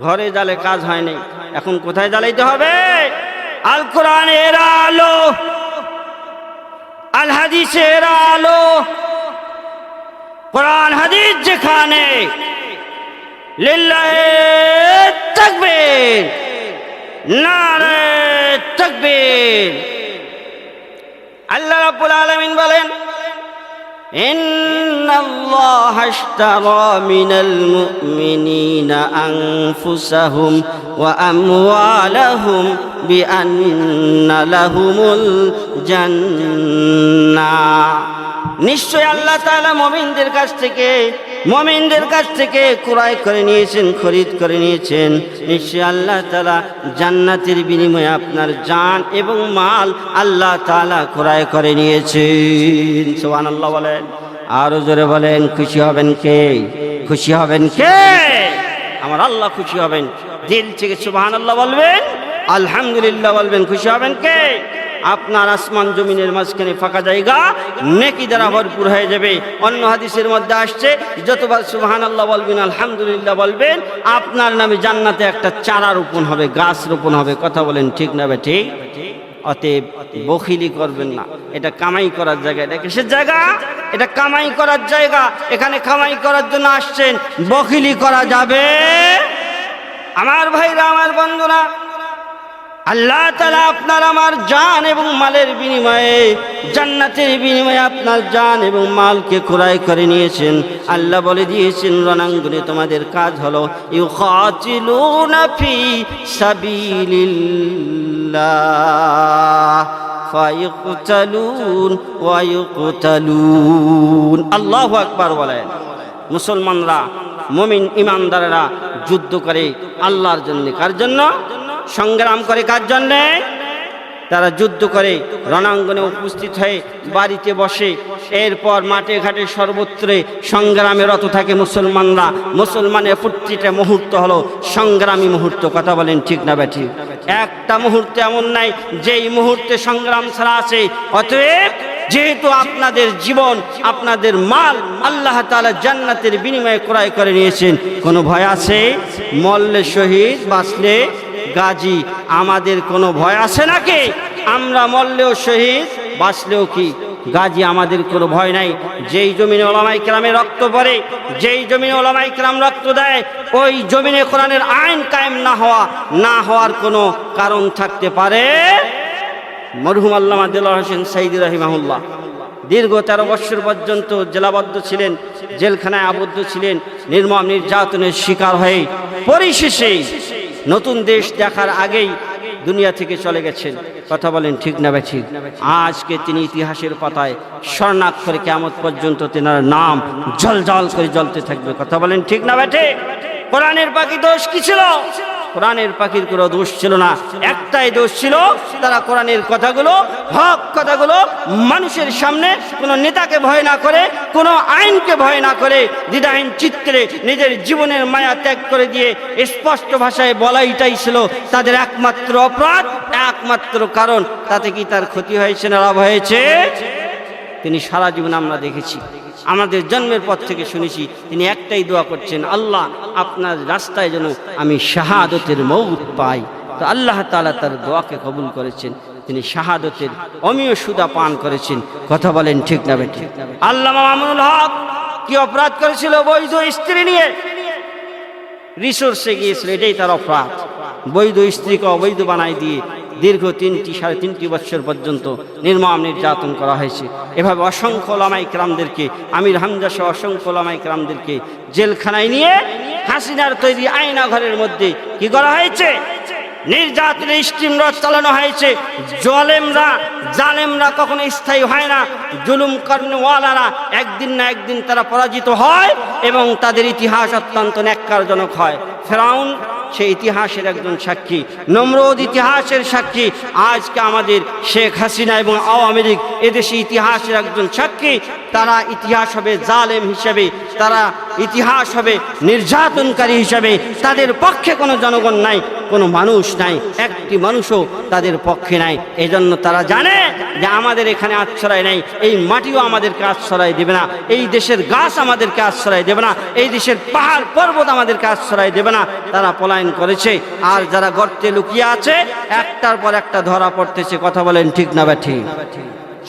ঘরে জ্বালে কাজ হয়নি, এখন কোথায় জ্বালাইতে হবে? আল কোরআনের আলো, আল হাদিসের আলো। কোরআন হাদিস যেখানে, লিল্লাহি তাকবীর, নারায়ে তাকবীর। আল্লাহ রাব্বুল আলামিন বলেন, ইন্নাল্লাহা আশতারা মিনাল মুমিনিনা আনফুসাহুম ওয়া আমওয়ালাহুম বিআন্না লাহুমুল জান্নাহ। নিশ্চয় আল্লাহ তাআলা মুমিনদের কাছ থেকে ক্রয় করে নিয়েছেন, খরিদ করে নিয়েছেন। নিশ্চয় আল্লাহ তাআলা জান্নাতের বিনিময়ে আপনার জান এবং মাল আল্লাহ তাআলা ক্রয় করে নিয়েছেন। সুবহানাল্লাহ বলেন, আরো জোরে বলেন। খুশি হবেন কে? খুশি হবেন কে? আমার আল্লাহ খুশি হবেন। দিল থেকে সুবহানাল্লাহ বলবেন, আলহামদুলিল্লাহ বলবেন। খুশি হবেন কে? আপনার আসমান জমিনের মাঝখানে ফাঁকা জায়গা নেকি দ্বারা ভরপুর হয়ে যাবে। অন্য হাদিসের মধ্যে আসছে, যতবার সুবহানাল্লাহ বলবেন, আলহামদুলিল্লাহ বলবেন, আপনার নামে জান্নাতে একটা চারা রোপণ হবে, গাছ রোপণ হবে। কথা বলেন ঠিক না বে ঠিক? অতএব বখিলি করবেন না। এটা কামাই করার জায়গা। এটা কিসের জায়গা? এটা কামাই করার জায়গা। এখানে কামাই করার জন্য আসছেন, বখিলি করা যাবে? আমার ভাইরা, আমার বন্ধুরা, আল্লাহ তাআলা আপনার আমার জান এবং মালের বিনিময়ে, জান্নাতের বিনিময়ে আপনার জান এবং মালকে ক্রয় করে নিয়েছেন। আল্লাহ বলে দিয়েছেন, রণাঙ্গনে তোমাদের কাজ হলো ইউকাতিলুনা ফি সাবিলিল্লাহ ফায়ুকতালুন ওয়া ইউকতালুন। আল্লাহু আকবার বলেন। মুসলমানরা, মুমিন ইমানদাররা যুদ্ধ করে আল্লাহর জন্য। কার জন্য? সংগ্রাম করে কার জন্যে? তারা যুদ্ধ করে রণাঙ্গনে উপস্থিত হয়ে বাড়িতে বসে, এরপর মাঠে ঘাটে সর্বত্রে সংগ্রামে রত থাকে মুসলমানরা। মুসলমানের প্রতিটা মুহূর্ত হলো সংগ্রামী মুহূর্ত। কথা বলেন ঠিক না বেঠি? একটা মুহূর্ত এমন নাই যেই মুহূর্তে সংগ্রাম ছাড়া আছে। অতএব যেহেতু আপনাদের জীবন, আপনাদের মাল আল্লাহ তাআলা জান্নাতের বিনিময়ে ক্রয় করে নিয়েছেন, কোনো ভয় আছে? মরলে শহীদ, বাঁচলে গাজী। আমাদের কোনো ভয় আছে নাকি? আমরা মরলেও শহীদ, বাঁচলেও কি গাজী। আমাদের কোনো ভয় নাই। যেই জমিনে ওলামায়ে কেরামের রক্ত পড়ে, যেই জমিনে ওলামায়ে কেরাম রক্ত দেয়, ওই জমিনে কোরআনের আইন কায়েম না হওয়ার কোনো কারণ থাকতে পারে? মরহুম আল্লামা দেলোয়ার হোসেন সাইদী রাহিমাহুল্লাহ দীর্ঘ 13 বছর পর্যন্ত জেলাবদ্ধ ছিলেন, জেলখানায় আবদ্ধ ছিলেন, নির্মম নির্যাতনের শিকার হয়ে পরিশেষে নতুন দেশ দেখার আগেই দুনিয়া থেকে চলে গেছেন। কথা বলেন ঠিক না ঠিক? আজকে তিনি ইতিহাসের পাতায় স্বর্ণাক্ষরে কিয়ামত পর্যন্ত তেনার নাম জ্বলজ্বল করে জ্বলতে থাকবে। কথা বলেন ঠিক না ঠিক? কোরআনের পাখি দোষ কি ছিল? কোরআনের পাখির কোনো দোষ ছিল না। একটাই দোষ ছিল, তারা কোরআনের কথাগুলো, হক কথাগুলো মানুষের সামনে কোনো নেতাকে ভয় না করে, কোনো আইনকে ভয় না করে, দ্বিধাহীন চিত্রে নিজের জীবনের মায়া ত্যাগ করে দিয়ে স্পষ্ট ভাষায় বলাইটাই ছিল তাদের একমাত্র অপরাধ, একমাত্র কারণ। তাতে কি তার ক্ষতি হয়েছে না লাভ হয়েছে? তিনি সারা জীবন আমরা দেখেছি, আমাদের জন্মের পর থেকে শুনেছি, তিনি একটাই দোয়া করছেন, আল্লাহ আপনার রাস্তায় যেন আমি শাহাদতের মৌত পাই। তো আল্লাহ তাআলা তার দোয়াকে কবুল করেছেন, তিনি শাহাদতের অমীয় সুদা পান করেছেন। কথা বলেন ঠিক না ঠিক? আল্লামা মামুনুল হক কি অপরাধ করেছিল? বৈধ স্ত্রী নিয়ে রিসোর্সে গিয়েছিল, এটাই তার অপরাধ। বৈধ স্ত্রীকে অবৈধ বানাই দিয়ে দীর্ঘ 3-3.5 বছর পর্যন্ত নির্মম নির্যাতন করা হয়েছে। এভাবে অসংখ্য ওলামায়ে কেরামদেরকে, আমির হামজা সহ অসংখ্য ওলামায়ে কেরামদেরকে জেলখানায় নিয়ে হাসিনার তৈরি আয়না ঘরের মধ্যে কি করা হয়েছে? নির্যাতনের স্টিম রড চালানো হয়েছে। জালেমরা কখনো স্থায়ী হয় না। জুলুম কর্মওয়ালারা একদিন না একদিন তারা পরাজিত হয় এবং তাদের ইতিহাস অত্যন্ত ন্যাক্কারজনক হয়। ফেরাউন সেই ইতিহাসের একজন সাক্ষী, নমরুদ ইতিহাসের সাক্ষী। আজকে আমাদের শেখ হাসিনা এবং আওয়ামী লীগ এদেশে ইতিহাসের একজন সাক্ষী। তারা ইতিহাস হবে জালেম হিসেবে, তারা ইতিহাস হবে নির্যাতনকারী হিসেবে। তাদের পক্ষে কোনো জনগণ নাই, কোনো মানুষ নাই, একটি মানুষও তাদের পক্ষে নাই। এজন্য তারা জানে যে আমাদের এখানে আশ্রয় নেই, এই মাটিও আমাদেরকে আশ্রয় দেবে না, এই দেশের গাছ আমাদেরকে আশ্রয় দেবে না, এই দেশের পাহাড় পর্বত আমাদেরকে আশ্রয় দেবে না। তারা পলায়ন করেছে। আর যারা গর্তে লুকিয়ে আছে, একটার পর একটা ধরা পড়তেছে। কথা বলেন ঠিক না ঠিক?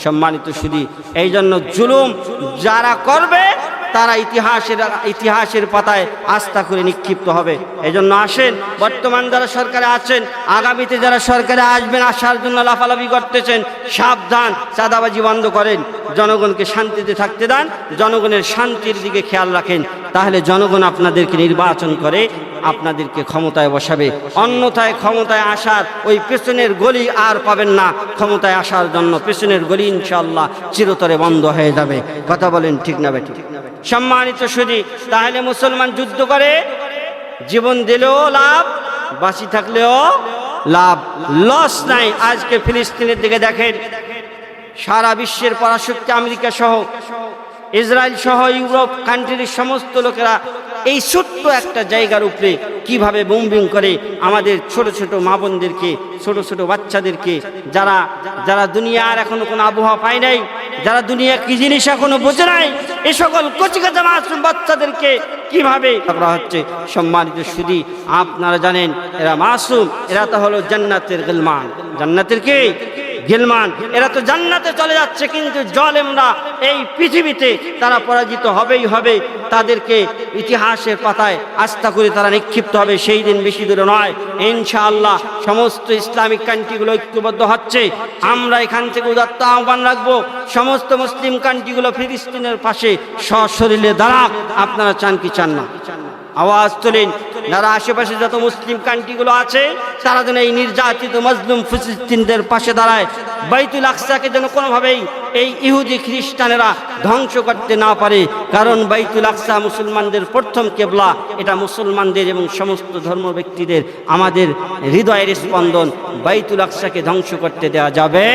সম্মানিত সুধী, এই জন্য জুলুম যারা করবে তারা ইতিহাসের পাতায় আস্থা করে নিক্ষিপ্ত হবে। এই জন্য আসেন, বর্তমান যারা সরকারে আছেন, আগামীতে যারা সরকারে আসবেন, আসার জন্য লাফালাফি করতেছেন, সাবধান, চাঁদাবাজি বন্ধ করেন। জনগণকে শান্তিতে থাকতে দেন, জনগণের শান্তির দিকে খেয়াল রাখেন, তাহলে জনগণ আপনাদেরকে নির্বাচন করে আপনাদেরকে ক্ষমতায় বসাবে। অন্যথায় ক্ষমতায় আসার ওই পেছনের গলি আর পাবেন না। ক্ষমতায় আসার জন্য পেছনের গলি ইনশাআল্লাহ চিরতরে বন্ধ হয়ে যাবে। কথা বলেন ঠিক না বেঠিক? সম্মানিত সুধী, তাহলে মুসলমান যুদ্ধ করে জীবন দিলেও লাভ, বাঁচি থাকলেও লাভ, লস নাই। আজকে ফিলিস্তিনের দিকে দেখেন, সারা বিশ্বের পরাশক্তি আমেরিকা সহ, ইসরায়েল সহ ইউরোপ কান্ট্রির সমস্ত লোকেরা এই ছোট্ট একটা জায়গার উপরে কিভাবে বোম্বিং করে আমাদের ছোট ছোট মা বোনদেরকে, ছোট ছোট বাচ্চাদেরকে, যারা যারা দুনিয়ার এখনো কোনো আবহাওয়া পায় নাই, যারা দুনিয়া কি জিনিস এখনো বোঝে নাই, এই সকল কচিকাচা মাসুম বাচ্চাদেরকে কিভাবে করা হচ্ছে। সম্মানিত সুধী, আপনারা জানেন এরা মাসুম, এরা তো হলো জান্নাতের গিলমান। জান্নাতের কি গিলমান? এরা তো জান্নাতে চলে যাচ্ছে, কিন্তু জালেমরা এই পৃথিবীতে তারা পরাজিত হবেই হবে। তাদেরকে ইতিহাসের পাতায় আস্থা করে তারা নিক্ষিপ্ত হবে। সেই দিন বেশি দূরে নয়, ইনশাআল্লাহ। সমস্ত ইসলামিক কান্ট্রিগুলো ঐক্যবদ্ধ হচ্ছে। আমরা এখান থেকে উদাত্ত আহ্বান রাখবো, সমস্ত মুসলিম কান্ট্রিগুলো ফিলিস্তিনের পাশে সশরীরে দাঁড়াক। আপনারা চান কি চান না? আওয়াজ তোলেন। যারা আশেপাশে যত মুসলিম কান্ট্রিগুলো আছে তারা যেন এই নির্যাতিত মজলুম ফিলিস্তিনদের পাশে দাঁড়ায়। বাইতুল আকসাকে যেন কোনোভাবেই এই ইহুদি খ্রিস্টানেরা ধ্বংস করতে না পারে, কারণ বাইতুল আকসা মুসলমানদের প্রথম কেবলা। এটা মুসলমানদের এবং সমস্ত ধর্ম ব্যক্তিদের আমাদের হৃদয়ের স্পন্দন। বাইতুল আকসাকে ধ্বংস করতে দেওয়া যাবে।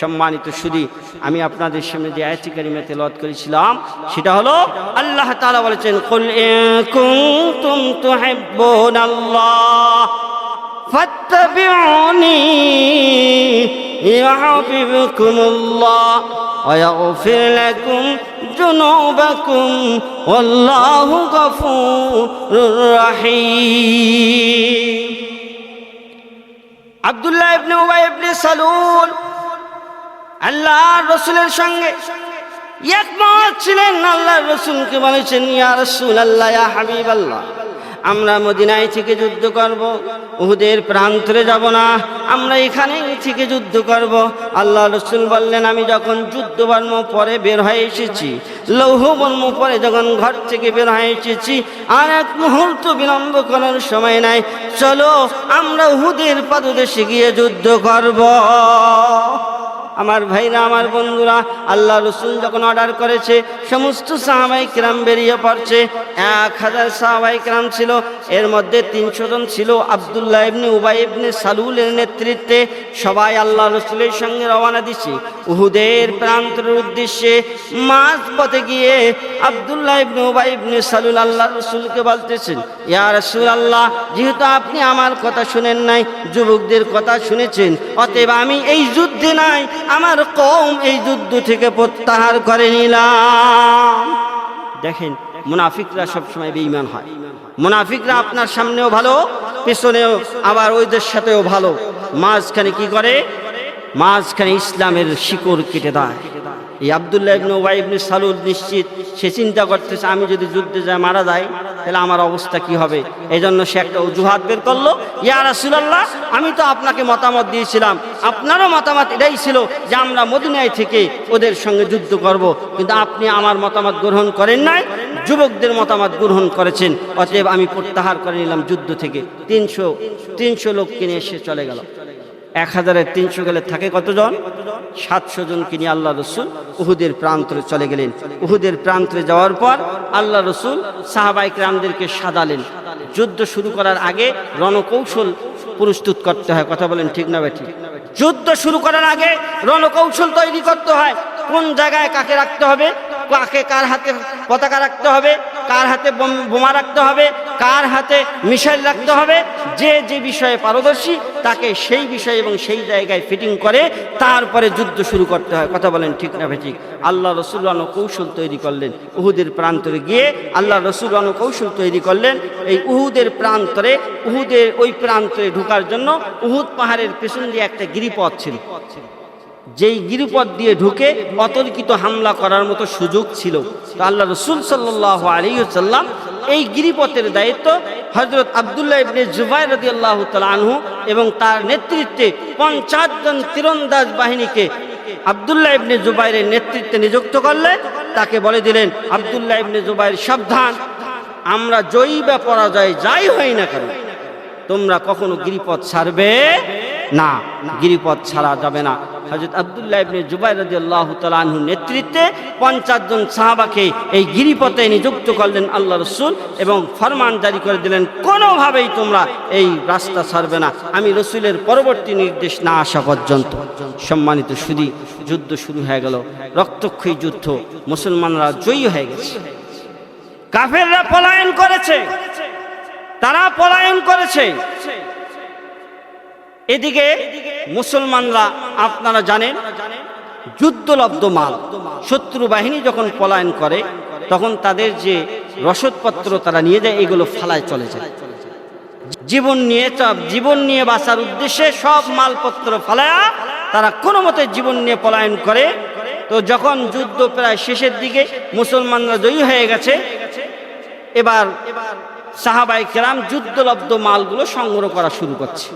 সম্মানিত সুধী, আমি আপনাদের সামনে যে আয়াত কারিমা তেলাওয়াত করেছিলাম সেটা হলো, আল্লাহ তাআলা বলেছেন, কুল ইন কুনতুম তুহিব্বুনাল্লাহ ফাত্তাবিউনি ইউহিব্বুকুমুল্লাহ ওয়া ইয়াগফির লাকুম যুনুবাকুম ওয়াল্লাহু গফুরুর রহিম। আব্দুল্লাহ ইবনে উবাই ইবনে সালুল আল্লাহর রাসূলের সঙ্গে একমত ছিলেন। আল্লাহর রাসূলকে বলেছেন, ইয়া রাসূলুল্লাহ, ইয়া হাবিবাল্লাহ, আমরা মদিনায় থেকে যুদ্ধ করব, উহুদের প্রান্তরে যাব না, আমরা এখানেই থেকে যুদ্ধ করব। আল্লাহ রাসূল বললেন, আমি যখন যুদ্ধবর্ম পরে বের হয়ে এসেছি, লৌহবর্ম পরে যখন ঘর থেকে বের হয়ে এসেছি, আর এক মুহূর্ত বিলম্ব করার সময় নাই, চলো আমরা উহুদের পাদদেশে গিয়ে যুদ্ধ করব। আমার ভাইরা, আমার বন্ধুরা, আল্লাহ রাসূল যখন অর্ডার করেছে, সমস্ত সাহাবায়ে কিরাম বেরিয়ে পড়ছে। 1000 সাহাবায়ে কিরাম ছিল, এর মধ্যে 300 জন ছিল আব্দুল্লাহ ইবনে উবাই ইবনে সালুলের নেতৃত্বে। সবাই আল্লাহ রাসূলের সঙ্গে রওনা দিছে উহুদের প্রান্তের উদ্দেশ্যে। মাঝ পথে গিয়ে আব্দুল্লাহ ইবনে উবাই ইবনে সালুল আল্লাহ রাসূলকে বলতেছেন, ইয়া রাসূলুল্লাহ, যেহেতু আপনি আমার কথা শুনেন নাই, যুবকদের কথা শুনেছেন, অতএব আমি এই যুদ্ধে নাই, আমার কওম এই যুদ্ধ থেকে প্রত্যাহার করে নিলাম। দেখেন, মুনাফিকরা সবসময় বেঈমান হয়। মুনাফিকরা আপনার সামনেও ভালো, পিছনেও আবার ওইদের সাথেও ভালো। মাঝখানে কি করে? মাঝখানে ইসলামের শিকড় কেটে দেয়। এই আব্দুল্লাহ ইবনে উবাই ইবনে সালুল নিশ্চিত সে চিন্তা করতেছে, আমি যদি যুদ্ধে যাই মারা যাই, তাহলে আমার অবস্থা কি হবে। এই জন্য সে একটা অজুহাত বের করলো, ইয়া রাসূলুল্লাহ, আমি তো আপনাকে মতামত দিয়েছিলাম, আপনারও মতামত এটাই ছিল যে আমরা মদিনায় থেকে ওদের সঙ্গে যুদ্ধ করব, কিন্তু আপনি আমার মতামত গ্রহণ করেন নাই, যুবকদের মতামত গ্রহণ করেছেন, অতএব আমি প্রত্যাহার করে নিলাম যুদ্ধ থেকে। 300 লোককে নিয়ে এসে চলে গেল। 1000-এর 300 গেলে থাকে কতজন? 700 জনকে নিয়ে আল্লাহ রাসূল উহুদের প্রান্তরে চলে গেলেন। উহুদের প্রান্তরে যাওয়ার পর আল্লাহ রাসূল সাহাবায়ে কিরামদেরকে সাজালেন। যুদ্ধ শুরু করার আগে রণকৌশল প্রস্তুত করতে হয়। কথা বলেন ঠিক না বেঠিক? যুদ্ধ শুরু করার আগে রণকৌশল তৈরি করতে হয়। কোন জায়গায় কাকে রাখতে হবে, কার হাতে পতাকা রাখতে হবে, কার হাতে বোমা রাখতে হবে, কার হাতে মিসাইল রাখতে হবে। যে যে বিষয়ে পারদর্শী তাকে সেই বিষয় এবং সেই জায়গায় ফিটিং করে তারপরে যুদ্ধ শুরু করতে হয়। কথা বলেন ঠিক না বেঠিক? আল্লাহ রাসূল কৌশল তৈরি করলেন। উহুদের প্রান্তরে গিয়ে আল্লাহ রাসূল কৌশল তৈরি করলেন। এই উহুদের প্রান্তরে, উহুদের ওই প্রান্তরে ঢোকার জন্য উহুদ পাহাড়ের পেছন দিয়ে একটা গিরিপথ ছিল। যেই গিরিপথ দিয়ে ঢুকে অতর্কিত হামলা করার মতো সুযোগ ছিল। তো আল্লাহ রাসূল সাল্লাল্লাহু আলাইহি ওয়াসাল্লাম এই গিরিপথের দায়িত্ব হযরত আব্দুল্লাহ ইবনে জুবাইর রাদিয়াল্লাহু তাআলা আনহু এবং তার নেতৃত্বে 50 জন তীরন্দাজ বাহিনীকে আব্দুল্লাহ ইবনে জুবাইরের নেতৃত্বে নিযুক্ত করলে তাকে বলে দিলেন, আব্দুল্লাহ ইবনে জুবাইর সাবধান, আমরা জয়ী বা পরাজয় যাই হই না কেন তোমরা কখনো গিরিপথ ছাড়বে না, গিরিপথ ছাড়া যাবে না। হযরত আব্দুল্লাহ ইবনে জুবাইর রাদিয়াল্লাহু তাআলা আনহুর নেতৃত্বে 50 জন সাহাবাকে এই গিরিপথে নিযুক্ত করলেন আল্লাহ রাসূল এবং ফরমান জারি করে দিলেন, কোনোভাবেই তোমরা এই রাস্তা ছাড়বে না আমি রাসূলের পরবর্তী নির্দেশ না আসা পর্যন্ত। সম্মানিত সুধী, যুদ্ধ শুরু হয়ে গেল, রক্তক্ষয়ী যুদ্ধ, মুসলমানরা জয়ী হয়ে গেছে। কাফেররা পলায়ন করেছে, তারা পলায়ন করেছে। এদিকে মুসলমানরা, আপনারা জানেন, যুদ্ধলব্ধ মাল, শত্রু বাহিনী যখন পলায়ন করে তখন তাদের যে রসদপত্র তারা নিয়ে যায় এগুলো ফালায় চলে যায়। জীবন নিয়ে বাঁচার উদ্দেশ্যে সব মালপত্র ফালায়া তারা কোনো মতে জীবন নিয়ে পলায়ন করে। তো যখন যুদ্ধ প্রায় শেষের দিকে, মুসলমানরা জয়ী হয়ে গেছে, এবার সাহাবায়ে কেরাম যুদ্ধলব্ধ মালগুলো সংগ্রহ করা শুরু করছে।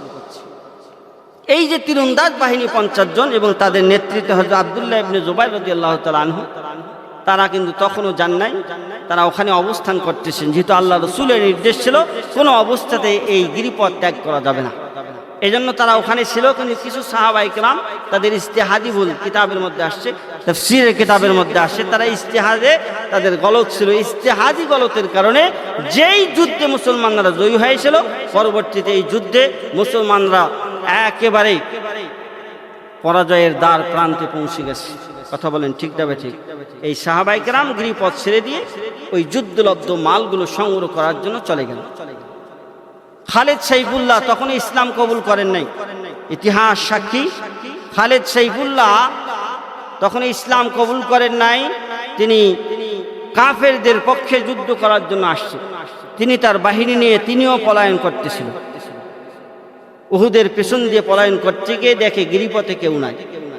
এই যে তীরন্দাজ বাহিনী 50 জন এবং তাদের নেতৃত্বে হযরত আব্দুল্লাহ ইবনে জুবাইর রাদিয়াল্লাহু তাআলা আনহু, তারা কিন্তু তখনও যান নাই, তারা ওখানে অবস্থান করতেছেন, যেহেতু আল্লাহ রাসূলের নির্দেশ ছিল কোনো অবস্থাতে এই গিরিপথ ত্যাগ করা যাবে না। এজন্য তারা ওখানে ছিল। কিন্তু কিছু সাহাবায়ে কেরাম তাদের ইজতিহাদি ভুল, কিতাবের মধ্যে আসছে, তাফসীরের কিতাবের মধ্যে আসছে, তারা ইজতিহাদে তাদের গলত ছিল। ইজতিহাদি গলতের কারণে যেই যুদ্ধে মুসলমানরা জয়ী হয়েছিল, পরবর্তীতে এই যুদ্ধে মুসলমানরা একেবারে পরাজয়ের দ্বার প্রান্তে পৌঁছে গেছে। কথা বলেন ঠিক না ঠিক? এই সাহাবায়ে কেরাম গিরিপথ ছেড়ে দিয়ে ওই যুদ্ধলব্ধ মালগুলো সংগ্রহ করার জন্য চলে গেল। খালেদ সাইফুল্লাহ তখন ইসলাম কবুল করেন নাই। ইতিহাস সাক্ষী, খালেদ সাইফুল্লাহ তখন ইসলাম কবুল করেন নাই। তিনি কাফেরদের পক্ষে যুদ্ধ করার জন্য আসছে। তিনি তার বাহিনী নিয়ে তিনিও পলায়ন করতেছিলেন। উহুদের পেছন দিয়ে পলায়ন করতে গিয়ে দেখে গিরিপথে কেউ নাই।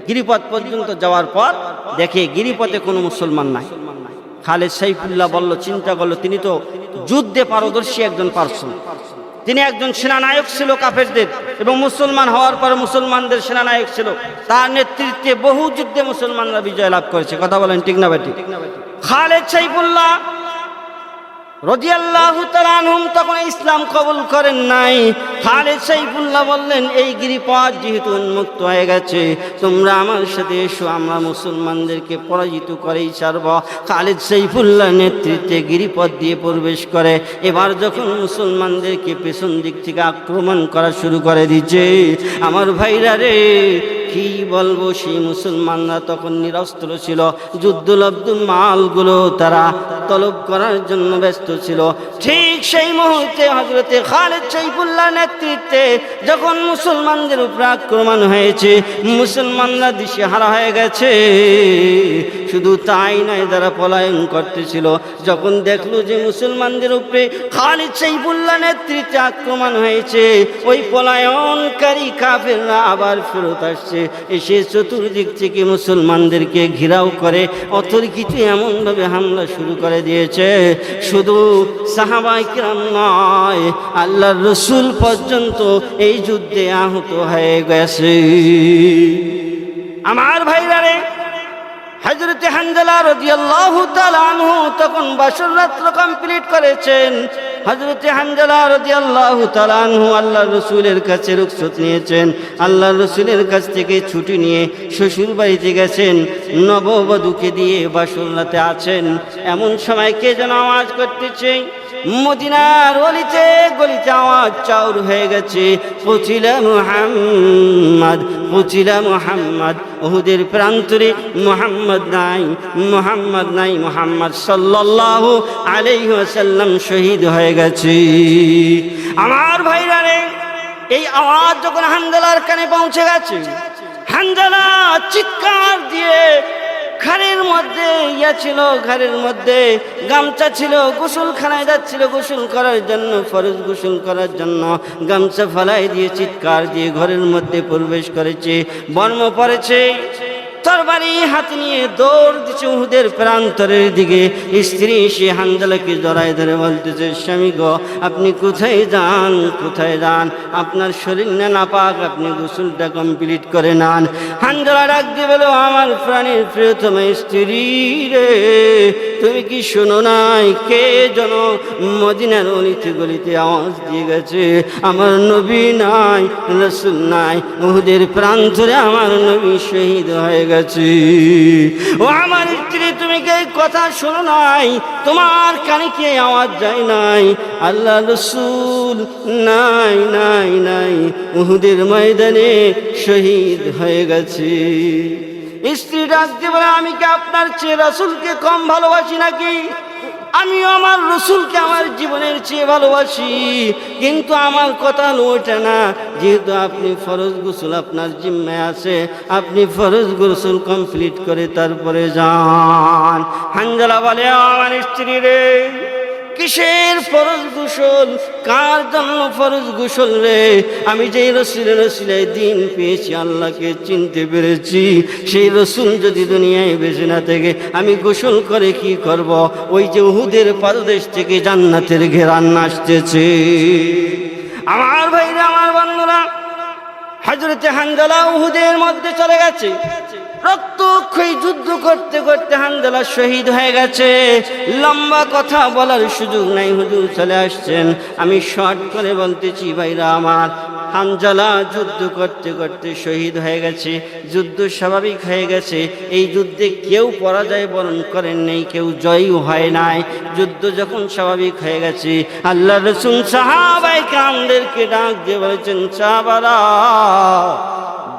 গিরিপথ পর্যন্ত যাওয়ার পর দেখে গিরিপথে কোনো মুসলমান নাই। খালেদ সাইফুল্লাহ বলল, চিন্তা করলো, তিনি তো যুদ্ধে পারদর্শী একজন পার্সন, তিনি একজন সেনানায়ক ছিল কাফেরদের, এবং মুসলমান হওয়ার পর মুসলমানদের সেনানায়ক ছিল। তার নেতৃত্বে বহু যুদ্ধে মুসলমানরা বিজয় লাভ করেছে। কথা বলেন ঠিক না বেটি? খালেদ সাইফুল্লাহ রাদিয়াল্লাহু তাআলা আনহু তখন ইসলাম কবুল করেন নাই। খালেদ সাইফুল্লাহ বললেন, এই গিরিপথ যেহেতু উন্মুক্ত হয়ে গেছে, তোমরা আমার সাথে এসো, আমরা মুসলমানদেরকে পরাজিত করেই ছাড়ব। খালেদ সাইফুল্লাহ নেতৃত্বে গিরিপথ দিয়ে প্রবেশ করে। এবার যখন মুসলমানদেরকে পেছন দিক থেকে আক্রমণ করা শুরু করে দিচ্ছে, আমার ভাইরা রে, কি বলবো, সেই মুসলমানরা তখন নিরস্ত্র ছিল। যুদ্ধলব্ধ মালগুলো তারা তলব করার জন্য ব্যস্ত ছিল। ঠিক সেই মুহূর্তে হযরতে খালেদ সাইফুল্লাহ নেতৃত্বে যখন মুসলমানদের উপর আক্রমণ হয়েছে, মুসলমানরা দিশেহারা হয়ে গেছে। শুধু তাই নয়, যারা পলায়ন করতেছিল, যখন দেখলো যে মুসলমানদের উপরে খালেদ সাইফুল্লাহ নেতৃত্বে আক্রমণ হয়েছে, ওই পলায়নকারী কাফেররা আবার ফেরত আসছে, এসে চতুর্দিক থেকে মুসলমানদেরকে ঘেরাও করে অতর্কিত এমনভাবে হামলা শুরু করে দিয়েছে। শুধু সাহাবায়ে কেরাম নয়, আল্লাহর রাসূল পর্যন্ত এই যুদ্ধে আহত হয়ে গেছে। আমার ভাইরা রে, হযরতে হানজালা রাদিয়াল্লাহু তাআলা আনহু তখন বাসর রাত্র কমপ্লিট করেছেন। হযরতে হানজালা রাদিয়াল্লাহু তাআলা আনহু আল্লাহর রাসূলের কাছে রুখসত নিয়েছেন। আল্লাহর রাসূলের কাছ থেকে ছুটি নিয়ে শ্বশুর বাড়িতে গেছেন, নববধূকে দিয়ে বাসর রাতে আছেন। এমন সময় কে যেন আওয়াজ করতেছে, মদিনার গলিতে গলিতে আওয়াজ চাউর হয়ে গেছে, কুতিলা মুহাম্মদ, কুতিলা মুহাম্মদ। উহুদের প্রান্তরে মুহাম্মদ নাই, মুহাম্মদ নাই, মুহাম্মদ সাল্লাল্লাহু আলাইহি ওয়াসাল্লাম শহীদ হয়ে গেছে। আমার ভাইরা রে, এই আওয়াজ যখন হানজালার কানে পৌঁছে গেছে, হানজালা চিৎকার দিয়ে, ঘরের মধ্যে ছিল, ঘরের মধ্যে গামছা ছিল, গোসলখানায় যাচ্ছিল গোসল করার জন্য, ফরজ গোসল করার জন্য গামছা ফালাই দিয়ে চিৎকার দিয়ে ঘরের মধ্যে প্রবেশ করেছে, বর্ম পড়েছে। তরবারি হাতে নিয়ে দৌড় দিচ্ছে উহুদের প্রান্তরের দিকে। স্ত্রী সে হানজালাকে জড়ায় ধরে বলতেছে, স্বামী গো, আপনি কোথায় যান, কোথায় যান? আপনার শরীর না নাপাক, আপনি গোসলটা কমপ্লিট করে নেন। হানজালা ডাক দিয়ে বলো, আমার প্রাণের প্রিয়তম স্ত্রী রে, তুমি কি শোনো নাই? কে যেন মদিনার অলিতে গলিতে আওয়াজ দিয়ে গেছে, আমার নবী নাই, রাসূল নাই, উহুদের প্রান্তরে আমার নবী শহীদ হয়ে গেছে। ও আমার স্ত্রী, তুমি কি কথা শোনো নাই? তোমার কানে কি আওয়াজ যায় নাই? আল্লাহ রাসূল নাই নাই নাই, উহুদের ময়দানে শহীদ হয়ে গেছে। স্ত্রী ডাক দিয়ে বলে, আমি কি আপনার চেয়ে রাসূলকে কম ভালোবাসি নাকি? আমিও আমার রসুলকে আমার জীবনের চেয়ে ভালোবাসি, কিন্তু আমার কথা ওইটা না। যেহেতু আপনি ফরজ গোসল আপনার জিম্মায় আছে, আপনি ফরজ গোসল কমপ্লিট করে তারপরে যান। হানজালা বলে, আমার স্ত্রী রে, কিসের ফরজ গোসল? কার জন্য ফরজ গোসল রে? আমি যেই রসুলের রসুলের দিন পেয়েছি, আল্লাহকে চিনতে পেরেছি, সেই রসুল যদি দুনিয়ায় বেঁচে না থেকে আমি গোসল করে কি করব? ওই যে উহুদের পাদদেশ থেকে জান্নাতের ঘেরান আসতেছে। আমার ভাইরা, আমার বন্ধুরা, হযরতে হানজালা উহুদের মধ্যে চলে গেছে। রক্তক্ষয়ী যুদ্ধ করতে করতে হানজালা শহীদ হয়ে গেছে। লম্বা কথা বলার সুযোগ নাই, হুজুর চলে আসছেন। আমি শর্ট করে বলতেছি ভাইরা আমার, হানজালা যুদ্ধ করতে করতে শহীদ হয়ে গেছে। যুদ্ধ স্বাভাবিক হয়ে গেছে। এই যুদ্ধে কেউ পরাজয় বরণ করেন নাই, কেউ জয়ী হয় নাই। যুদ্ধ যখন স্বাভাবিক হয়ে গেছে, আল্লাহ রাসূল সাহাবায়ে কেরামদেরকে ডাক দিয়ে বলেছেন, সাহাবারা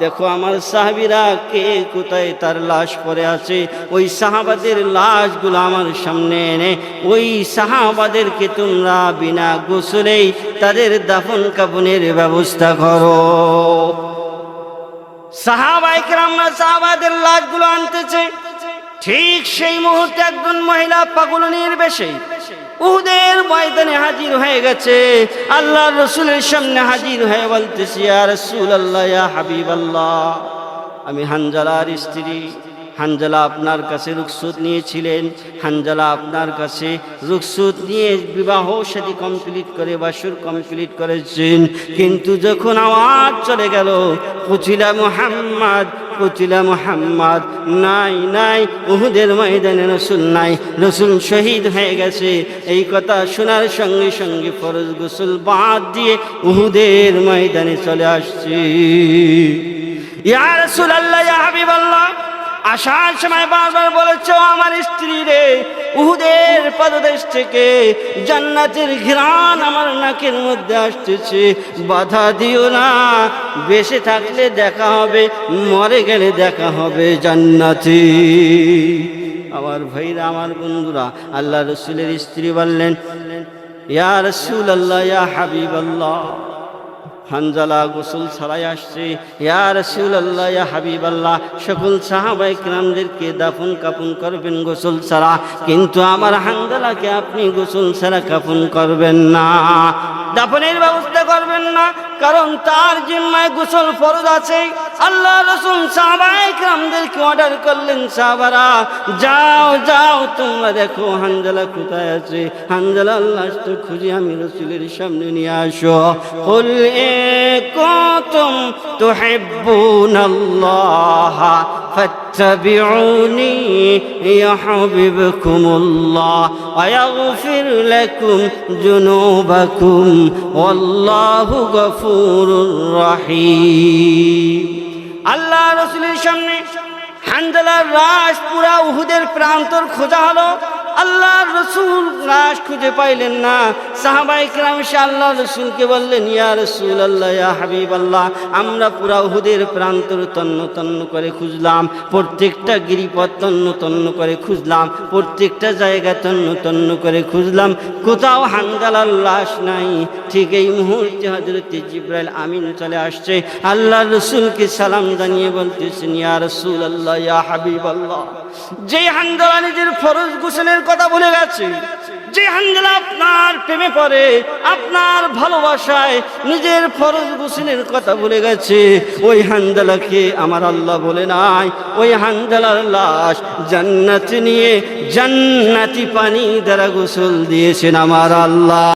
দেখো আমার সাহাবীরা কে কোথায় তার লাশ পড়ে আছে। ওই সাহাবাদের লাশগুলো আমার সামনে এনে ওই সাহাবাদেরকে তোমরা বিনা গোসলেই তাদের দাফন কাফনের ব্যবস্থা করো। সাহাবায়ে কেরামরা সাহাবাদের লাশগুলো আনতেছে। ঠিক সেই মুহূর্তে একজন মহিলা পাগলনির বেশে উহুদের ময়দানে হাজির হয়ে গেছে। আল্লাহর রাসূলের সামনে হাজির হয়ে বলতেছে, ইয়া রাসূলুল্লাহ, ইয়া হাবিবাল্লাহ, আমি হানজালার স্ত্রী। হানজালা আপনার কাছে রুখসত নিয়েছিলেন। হানজালা আপনার কাছে রুখসত নিয়ে বিবাহ শাদী কমপ্লিট করে বাসর কমপ্লিট করেছেন, কিন্তু যখন আওয়াজ চলে গেল কুতিলা মুহাম্মদ, কুতিলা মুহাম্মদ, নাই নাই, উহুদের ময়দানে রাসূল নাই, রাসূল শহীদ হয়ে গেছে, এই কথা শোনার সঙ্গে সঙ্গে ফরজ গোসল বাদ দিয়ে উহুদের ময়দানে চলে আসছি। ইয়া রাসূলুল্লাহ, ইয়া হাবিবাল্লাহ, আসার সময় বারবার বলেছ, আমার স্ত্রী রে, উহুদের পাদদেশ থেকে জান্নাতের ঘ্রাণ আমার নাকের মধ্যে আসতেছে, বাধা দিও না। বেঁচে থাকলে দেখা হবে, মরে গেলে দেখা হবে জান্নাতে। আমার ভাইরা, আমার বন্ধুরা, আল্লাহ রাসূলের স্ত্রী বললেন, ইয়া রাসূলুল্লাহ, ইয়া হাবিবাল্লাহ, হানজালা গোসল ছাড়াই আসছে। ইয়া রাসূলুল্লাহ, ইয়া হাবিবাল্লাহ, সকল সাহাবায়ে কেরামদেরকে দাফন কাফন করবেন গোসল ছাড়া, কিন্তু আমার হানজালাকে আপনি গোসল ছাড়া কাফন করবেন না, দাফনের ব্যবস্থা করবেন না, কারণ তার জিম্মায় গোসল ফরজ আছে। আল্লাহ রাসূল সাহাবায়ে কেরামদেরকে অর্ডার করলেন, সাহাবারা যাও যাও, তোমরা দেখো হানজালা কোথায় আছে। হানজালা আল্লাহ তো খুঁজে আমি রাসূলের সামনে নিয়ে আসো। কুল কুনতুম তুহিব্বুনাল্লাহ ফাত্তাবিউনি ইউহিব্বুকুমুল্লাহ ওয়া ইয়াগফির লাকুম যুনুবাকুম ওয়াল্লাহু গফুরুর রহিম। আল্লাহ রাসূলের সামনে হানজালার লাশ পুরা উহুদের প্রান্তর খোঁজা হলো। আল্লাহর রাসূল লাশ খুঁজে পাইলেন না। সাহাবায়ে কেরাম এসে আল্লাহ রাসূলকে বললেন, ইয়া রাসূলুল্লাহ, ইয়া হাবিবাল্লাহ, আমরা পুরা উহুদের প্রান্তর তন্ন তন্ন করে খুঁজলাম, প্রত্যেকটা গিরিপথ তন্ন তন্ন করে খুঁজলাম, প্রত্যেকটা জায়গা তন্ন তন্ন করে খুঁজলাম, কোথাও হানজালার লাশ নাই। ঠিক এই মুহূর্তে হযরত জিবরাইল আমিন চলে আসছে। আল্লাহর রাসূলকে সালাম জানিয়ে বলতেছেন, ইয়া রাসূলুল্লাহ, ইয়া হাবিবাল্লাহ, যে হানজালা নিজের ফরজ গোসলের কথা ভুলে গেছে, যে হানজালা আপনার প্রেমে পড়ে, আপনার ভালোবাসায় নিজের ফরজ গোসলের কথা বলে গেছে, ওই হানজালাকে আমার আল্লাহ বলে নাই, ওই হানজালার লাশ জান্নাতে নিয়ে জান্নাতি পানি দ্বারা গোসল দিয়েছেন আমার আল্লাহ।